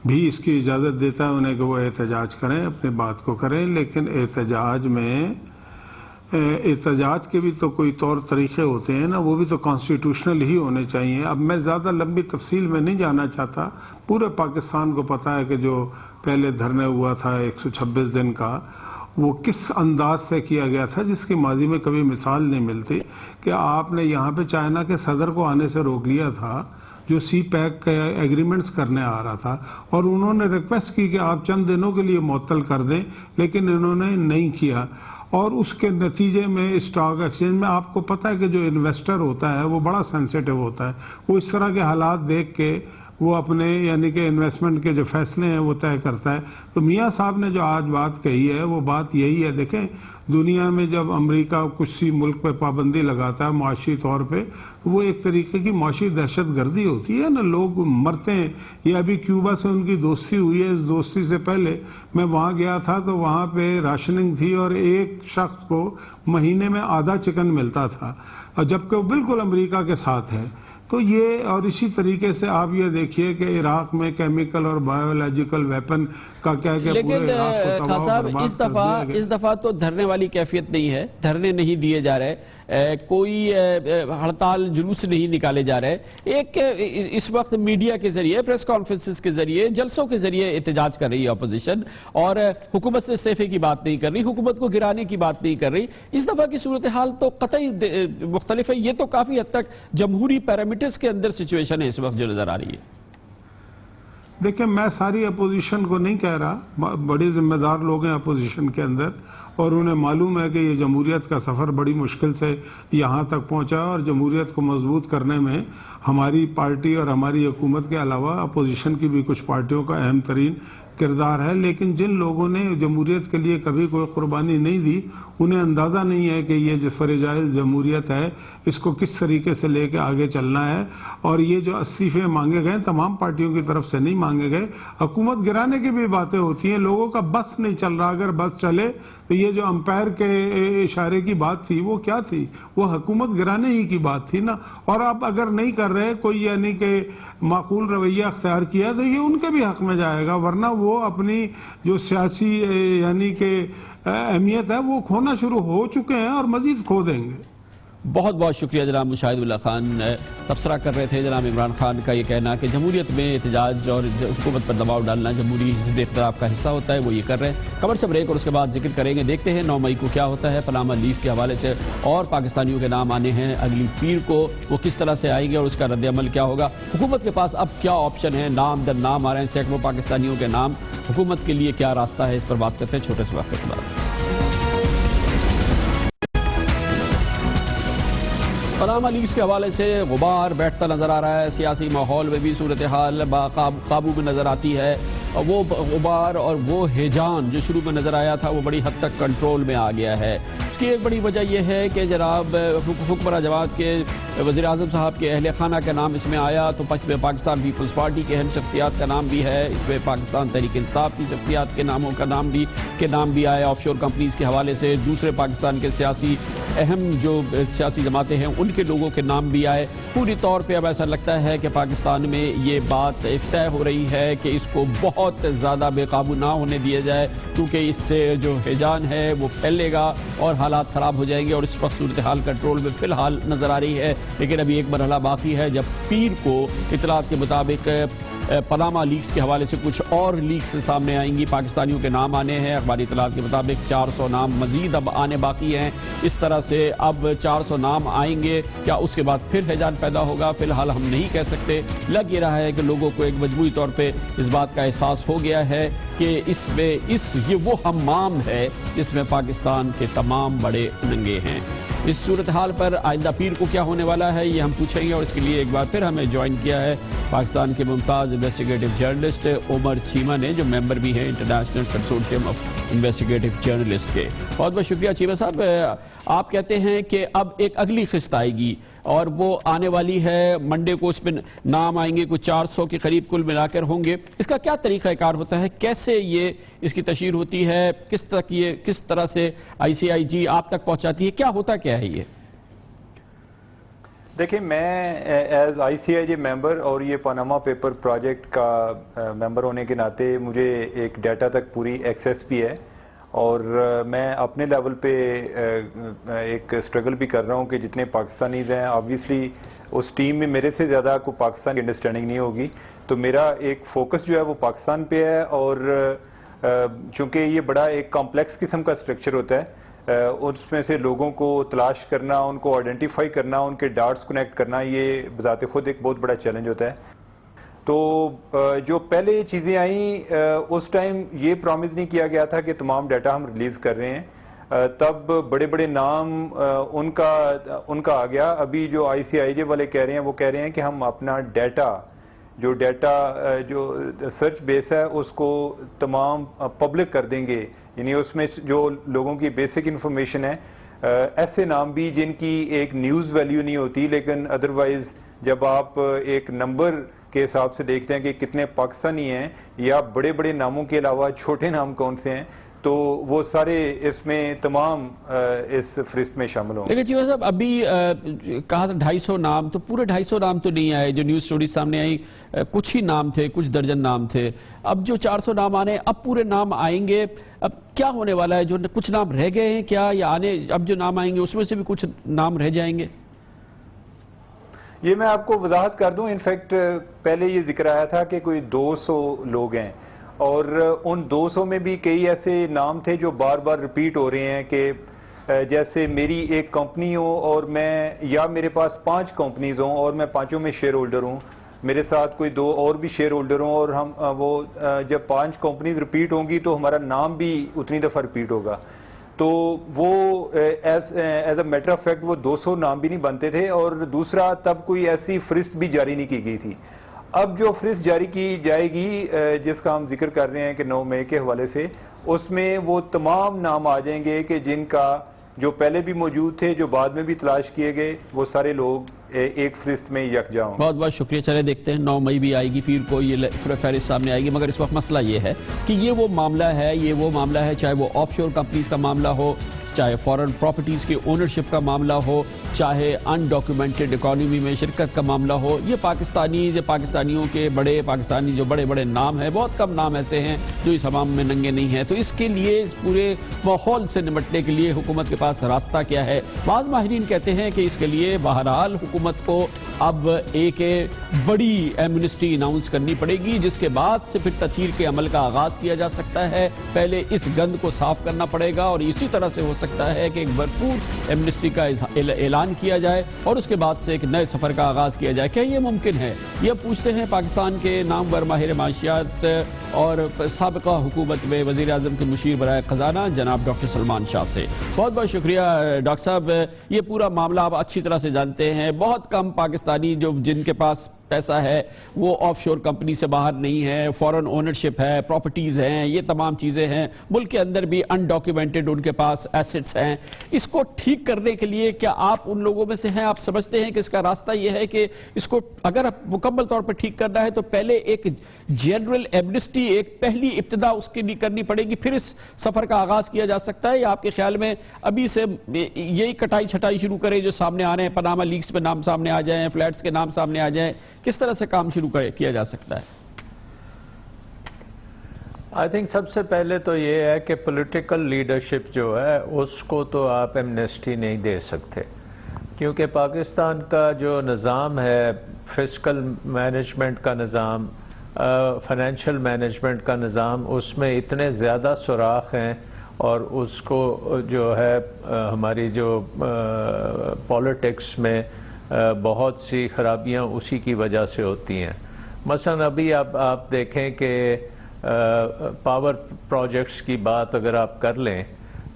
بھی اس کی اجازت دیتا ہے انہیں کہ وہ احتجاج کریں, اپنی بات کو کریں, لیکن احتجاج کے بھی تو کوئی طور طریقے ہوتے ہیں نا, وہ بھی تو کانسٹیٹیوشنل ہی ہونے چاہیے. اب میں زیادہ لمبی تفصیل میں نہیں جانا چاہتا, پورے پاکستان کو پتہ ہے کہ جو پہلے دھرنے ہوا تھا 126 دن کا, وہ کس انداز سے کیا گیا تھا جس کی ماضی میں کبھی مثال نہیں ملتی. کہ آپ نے یہاں پہ چائنا کے صدر کو آنے سے روک لیا تھا جو سی پیک کے ایگریمنٹس کرنے آ رہا تھا, اور انہوں نے ریکویسٹ کی کہ آپ چند دنوں کے لیے معطل کر دیں, لیکن انہوں نے نہیں کیا. اور اس کے نتیجے میں اسٹاک ایکسچینج میں آپ کو پتہ ہے کہ جو انویسٹر ہوتا ہے وہ بڑا سینسیٹیو ہوتا ہے، وہ اس طرح کے حالات دیکھ کے وہ اپنے یعنی کہ انویسٹمنٹ کے جو فیصلے ہیں وہ طے کرتا ہے. تو میاں صاحب نے جو آج بات کہی ہے وہ بات یہی ہے. دیکھیں دنیا میں جب امریکہ کسی ملک پہ پابندی لگاتا ہے معاشی طور پہ، وہ ایک طریقے کی معاشی دہشت گردی ہوتی ہے نا، لوگ مرتے ہیں. یہ ابھی کیوبا سے ان کی دوستی ہوئی ہے، اس دوستی سے پہلے میں وہاں گیا تھا تو وہاں پہ راشننگ تھی اور ایک شخص کو مہینے میں آدھا چکن ملتا تھا، اور جبکہ وہ بالکل امریکہ کے ساتھ ہے. تو یہ اور اسی طریقے سے آپ یہ دیکھیے کہ عراق میں کیمیکل اور بایولوجیکل ویپن کا کیا کہ لیکن خان صاحب اس دفعہ تو دھرنے والی کیفیت نہیں ہے، دھرنے نہیں دیے جا رہے، کوئی ہڑتال جلوس نہیں نکالے جا رہے. ایک اس وقت میڈیا کے ذریعے، پریس کانفرنسز کے ذریعے، جلسوں کے ذریعے احتجاج کر رہی ہے اپوزیشن، اور حکومت سے استعفے کی بات نہیں کر رہی، حکومت کو گرانے کی بات نہیں کر رہی. اس دفعہ کی صورتحال تو قطعی مختلف ہے. یہ تو کافی حد تک جمہوری پیرامیٹرز کے اندر سچویشن ہے اس وقت جو نظر آ رہی ہے. دیکھیں میں ساری اپوزیشن کو نہیں کہہ رہا، بڑے ذمہ دار لوگ ہیں اپوزیشن کے اندر، اور انہیں معلوم ہے کہ یہ جمہوریت کا سفر بڑی مشکل سے یہاں تک پہنچا، اور جمہوریت کو مضبوط کرنے میں ہماری پارٹی اور ہماری حکومت کے علاوہ اپوزیشن کی بھی کچھ پارٹیوں کا اہم ترین کردار ہے. لیکن جن لوگوں نے جمہوریت کے لیے کبھی کوئی قربانی نہیں دی، انہیں اندازہ نہیں ہے کہ یہ جو فرجائل جمہوریت ہے اس کو کس طریقے سے لے کے آگے چلنا ہے. اور یہ جو استعفے مانگے گئے تمام پارٹیوں کی طرف سے نہیں مانگے گئے، حکومت گرانے کی بھی باتیں ہوتی ہیں. لوگوں کا بس نہیں چل رہا. اگر بس چلے تو یہ جو امپائر کے اشارے کی بات تھی وہ کیا تھی؟ وہ حکومت گرانے ہی کی بات تھی نا. اور اب اگر نہیں کر رہے کوئی یعنی کہ معقول رویہ اختیار کیا تو یہ ان کے بھی حق میں جائے گا، ورنہ وہ اپنی جو سیاسی یعنی کہ اہمیت ہے وہ کھونا شروع ہو چکے ہیں اور مزید کھو دیں گے. بہت بہت شکریہ جناب مشاہد اللہ خان. تبصرہ کر رہے تھے جناب عمران خان کا یہ کہنا کہ جمہوریت میں احتجاج اور حکومت پر دباؤ ڈالنا جمہوری حزب اختلاف کا حصہ ہوتا ہے، وہ یہ کر رہے ہیں. خبر سے بریک اور اس کے بعد ذکر کریں گے. دیکھتے ہیں 9 مئی کو کیا ہوتا ہے. پاناما لیکس کے حوالے سے اور پاکستانیوں کے نام آنے ہیں اگلی پیر کو، وہ کس طرح سے آئیں گے اور اس کا رد عمل کیا ہوگا. حکومت کے پاس اب کیا آپشن ہے؟ نام در نام آ رہے ہیں سینکڑوں پاکستانیوں کے نام. حکومت کے لیے کیا راستہ ہے؟ اس پر بات کرتے ہیں چھوٹے سے وقت کے بعد. پاناما لیکس کے حوالے سے غبار بیٹھتا نظر آ رہا ہے. سیاسی ماحول میں بھی صورتحال قابو میں نظر آتی ہے. وہ غبار اور وہ ہیجان جو شروع میں نظر آیا تھا وہ بڑی حد تک کنٹرول میں آ گیا ہے. اس کی ایک بڑی وجہ یہ ہے کہ جناب حکمراں جماعت کے وزیر اعظم صاحب کے اہل خانہ کا نام اس میں آیا، تو اس میں پاکستان پیپلز پارٹی کے اہم شخصیات کا نام بھی ہے، اس میں پاکستان تحریک انصاف کی شخصیات کے ناموں کا نام بھی آیا. آف شور کمپنیز کے حوالے سے دوسرے پاکستان کے اہم جو سیاسی جماعتیں ہیں ان کے لوگوں کے نام بھی آئے. پوری طور پہ اب ایسا لگتا ہے کہ پاکستان میں یہ بات طے ہو رہی ہے کہ اس کو بہت زیادہ بے قابو نہ ہونے دیا جائے، کیونکہ اس سے جو ہیجان ہے وہ پھیلے گا اور حالات خراب ہو جائیں گے. اور اس وقت صورتحال کنٹرول میں فی الحال نظر آ رہی ہے، لیکن ابھی ایک مرحلہ باقی ہے جب پیر کو اطلاعات کے مطابق پاناما لیکس کے حوالے سے کچھ اور لیکس سامنے آئیں گی. پاکستانیوں کے نام آنے ہیں، اخباری اطلاعات کے مطابق 400 نام مزید اب آنے باقی ہیں. اس طرح سے اب 400 نام آئیں گے. کیا اس کے بعد پھر ہیجان پیدا ہوگا؟ فی الحال ہم نہیں کہہ سکتے. لگ یہ رہا ہے کہ لوگوں کو ایک مجموعی طور پہ اس بات کا احساس ہو گیا ہے کہ یہ وہ حمام ہے جس میں پاکستان کے تمام بڑے ننگے ہیں. اس صورتحال پر آئندہ پیر کو کیا ہونے والا ہے یہ ہم پوچھیں گے، اور اس کے لیے ایک بار پھر ہمیں جوائن کیا ہے پاکستان کے ممتاز انویسٹیگیٹو جرنلسٹ عمر چیمہ نے، جو ممبر بھی ہیں international consortium of investigative journalist کے. بہت بہت شکریہ چیمہ صاحب. آپ کہتے ہیں کہ اب ایک اگلی قسط آئے گی اور وہ آنے والی ہے منڈے کو. اس میں نام آئیں گے کچھ 400 کے قریب کل ملا کر ہوں گے. اس کا کیا طریقہ کار ہوتا ہے؟ کیسے یہ اس کی تشہیر ہوتی ہے؟ کس طرح سے ICIG آپ تک پہنچاتی ہے؟ کیا ہوتا کیا ہے یہ؟ دیکھیں، میں ایز ICIG ممبر اور یہ پاناما پیپر پروجیکٹ کا ممبر ہونے کے ناطے مجھے ایک ڈیٹا تک پوری ایکسیس بھی ہے، اور میں اپنے لیول پہ ایک سٹرگل بھی کر رہا ہوں کہ جتنے پاکستانیز ہیں آبویسلی اس ٹیم میں میرے سے زیادہ کو پاکستان کی انڈرسٹینڈنگ نہیں ہوگی، تو میرا ایک فوکس جو ہے وہ پاکستان پہ ہے. اور چونکہ یہ بڑا ایک کمپلیکس قسم کا سٹرکچر ہوتا ہے، اس میں سے لوگوں کو تلاش کرنا، ان کو آئیڈینٹیفائی کرنا، ان کے ڈاٹس کنیکٹ کرنا، یہ بذات خود ایک بہت بڑا چیلنج ہوتا ہے. تو جو پہلے یہ چیزیں آئیں اس ٹائم یہ پرومس نہیں کیا گیا تھا کہ تمام ڈیٹا ہم ریلیز کر رہے ہیں. تب بڑے بڑے نام ان کا آ گیا. ابھی جو ICIJ والے کہہ رہے ہیں وہ کہہ رہے ہیں کہ ہم اپنا ڈیٹا جو سرچ بیس ہے اس کو تمام پبلک کر دیں گے, یعنی اس میں جو لوگوں کی بیسک انفارمیشن ہے, ایسے نام بھی جن کی ایک نیوز ویلیو نہیں ہوتی, لیکن ادروائز جب آپ ایک نمبر کے حساب سے دیکھتے ہیں کہ کتنے پاکستانی ہیں یا بڑے بڑے ناموں کے علاوہ چھوٹے نام کون سے ہیں, تو وہ سارے اس میں تمام اس فہرست میں شامل ہوں. لیکن چیوہ صاحب ابھی کہا تھا 250 نام, تو پورے 250 نام تو نہیں آئے جو نیوز سٹوری سامنے آئی, کچھ ہی نام تھے, کچھ درجن نام تھے. اب جو 400 نام آنے, اب پورے نام آئیں گے, اب کیا ہونے والا ہے؟ جو کچھ نام رہ گئے ہیں کیا, یا آنے اب جو نام آئیں گے اس میں سے بھی کچھ نام رہ جائیں گے؟ یہ میں آپ کو وضاحت کر دوں. انفیکٹ پہلے یہ ذکر آیا تھا کہ کوئی 200 لوگ ہیں, اور ان 200 میں بھی کئی ایسے نام تھے جو بار بار ریپیٹ ہو رہے ہیں, کہ جیسے میری ایک کمپنی ہو اور میں, یا میرے پاس 5 کمپنیز ہوں اور میں 5 میں شیئر ہولڈر ہوں, میرے ساتھ کوئی 2 اور بھی شیئر ہولڈر ہوں, اور ہم وہ جب 5 کمپنیز ریپیٹ ہوں گی تو ہمارا نام بھی اتنی دفعہ ریپیٹ ہوگا. تو وہ as a matter of fact وہ 200 نام بھی نہیں بنتے تھے. اور دوسرا, تب کوئی ایسی فہرست بھی جاری نہیں کی گئی تھی. اب جو فہرست جاری کی جائے گی جس کا ہم ذکر کر رہے ہیں کہ 9 مئی کے حوالے سے, اس میں وہ تمام نام آ جائیں گے کہ جن کا جو پہلے بھی موجود تھے, جو بعد میں بھی تلاش کیے گئے, وہ سارے لوگ ایک فہرست میں یکجا ہوں. بہت بہت شکریہ. چلے دیکھتے ہیں 9 مئی بھی آئے گی, پیر کو یہ فہرست سامنے آئے گی. مگر اس وقت مسئلہ یہ ہے کہ یہ وہ معاملہ ہے چاہے وہ آف شور کمپنیز کا معاملہ ہو, چاہے فورن پراپرٹیز کی اونرشپ کا معاملہ ہو, چاہے انڈاکیومنٹڈ اکانومی میں شرکت کا معاملہ ہو. یہ پاکستانیوں کے پاکستانی جو بڑے بڑے نام ہیں, بہت کم نام ایسے ہیں جو اس عوام میں ننگے نہیں ہیں. تو اس کے لیے, اس پورے ماحول سے نمٹنے کے لیے حکومت کے پاس راستہ کیا ہے؟ بعض ماہرین کہتے ہیں کہ اس کے لیے بہرحال حکومت کو اب ایک بڑی ایمنسٹی اناؤنس کرنی پڑے گی, جس کے بعد سے پھر تطہیر کے عمل کا آغاز کیا جا سکتا ہے. پہلے اس گند کو صاف کرنا پڑے گا, اور اسی طرح سے ہو سکتا ہے کہ ایک بھرپور ایمنسٹی کا اعلان کیا جائے اور اس کے بعد سے ایک نئے سفر کا آغاز کیا جائے. کیا یہ ممکن ہے؟ یہ پوچھتے ہیں پاکستان کے نامور ماہر معاشیات اور سابقہ حکومت میں وزیر اعظم کے مشیر برائے خزانہ جناب ڈاکٹر سلمان شاہ سے. بہت بہت شکریہ ڈاکٹر صاحب. یہ پورا معاملہ آپ اچھی طرح سے جانتے ہیں. بہت کم پاکستانی جن کے پاس پیسہ ہے وہ آف شور کمپنی سے باہر نہیں ہے, فورن اونرشپ ہے, پراپرٹیز ہیں, یہ تمام چیزیں ہیں. ملک کے اندر بھی انڈاکیومنٹڈ ان کے پاس ایسٹس ہیں. اس کو ٹھیک کرنے کے لیے کیا آپ ان لوگوں میں سے ہیں؟ آپ سمجھتے ہیں کہ اس کا راستہ یہ ہے کہ اس کو اگر مکمل طور پر ٹھیک کرنا ہے تو پہلے ایک جنرل ایمنسٹی, ایک پہلی ابتدا اس کی کرنی پڑے گی, پھر اس سفر کا آغاز کیا جا سکتا ہے؟ یا آپ کے خیال میں ابھی سے یہی کٹائی چھٹائی شروع کرے جو سامنے آ رہے ہیں, پاناما لیکس پہ نام سامنے آ جائیں, فلیٹس کے نام سامنے آ جائیں, کس طرح سے کام شروع کیا جا سکتا ہے؟ آئی تھنک سب سے پہلے تو یہ ہے کہ پولیٹیکل لیڈرشپ جو ہے اس کو تو آپ ایمنسٹی نہیں دے سکتے, کیونکہ پاکستان کا جو نظام ہے, فسکل مینجمنٹ کا نظام, فائنینشیل مینجمنٹ کا نظام, اس میں اتنے زیادہ سوراخ ہیں, اور اس کو جو ہے ہماری جو پولیٹکس میں بہت سی خرابیاں اسی کی وجہ سے ہوتی ہیں. مثلا ابھی آپ دیکھیں کہ پاور پروجیکٹس کی بات اگر آپ کر لیں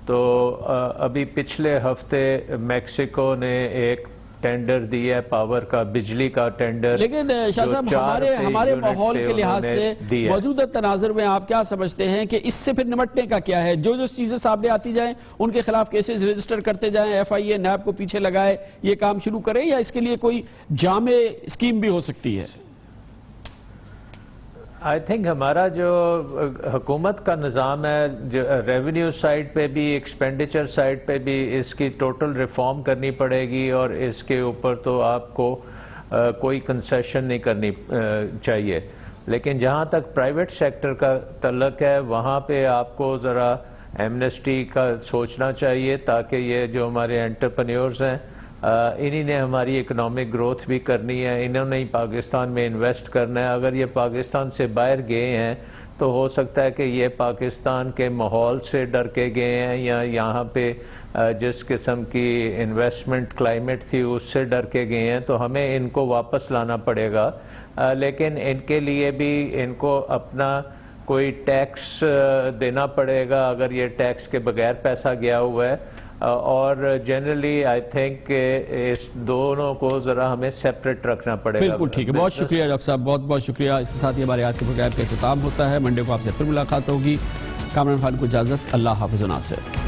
تو ابھی پچھلے ہفتے میکسیکو نے ایک ٹینڈر دیا ہے پاور کا, بجلی کا ٹینڈر. لیکن شاہ صاحب ہمارے ماحول کے لحاظ سے موجودہ تناظر میں آپ کیا سمجھتے ہیں کہ اس سے پھر نمٹنے کا کیا ہے؟ جو چیزیں سامنے آتی جائیں ان کے خلاف کیسز رجسٹر کرتے جائیں, FIA نیب کو پیچھے لگائے, یہ کام شروع کریں, یا اس کے لیے کوئی جامع اسکیم بھی ہو سکتی ہے؟ آئی تھنک ہمارا جو حکومت کا نظام ہے, ریونیو سائڈ پہ بھی, ایکسپینڈیچر سائڈ پہ بھی, اس کی ٹوٹل ریفارم کرنی پڑے گی, اور اس کے اوپر تو آپ کو کوئی کنسیشن نہیں کرنی چاہیے. لیکن جہاں تک پرائیویٹ سیکٹر کا تعلق ہے, وہاں پہ آپ کو ذرا ایمنسٹی کا سوچنا چاہیے, تاکہ یہ جو ہمارے انٹرپرینیورز ہیں انہی نے ہماری اکنامک گروتھ بھی کرنی ہے, انہوں نے ہی پاکستان میں انویسٹ کرنا ہے. اگر یہ پاکستان سے باہر گئے ہیں تو ہو سکتا ہے کہ یہ پاکستان کے ماحول سے ڈر کے گئے ہیں, یا یہاں پہ جس قسم کی انویسٹمنٹ کلائمیٹ تھی اس سے ڈر کے گئے ہیں, تو ہمیں ان کو واپس لانا پڑے گا. لیکن ان کے لیے بھی ان کو اپنا کوئی ٹیکس دینا پڑے گا اگر یہ ٹیکس کے بغیر پیسہ گیا ہوا ہے، اور جنرلی آئی تھنک اس دونوں کو ذرا ہمیں سیپریٹ رکھنا پڑے گا. بالکل ٹھیک ہے، بہت شکریہ ڈاکٹر صاحب، بہت بہت شکریہ. اس کے ساتھ ہی ہمارے آج کے پروگرام کا اختتام ہوتا ہے. منڈے کو آپ سے پھر ملاقات ہوگی. کامران خان کو اجازت. اللہ حافظ و ناصر.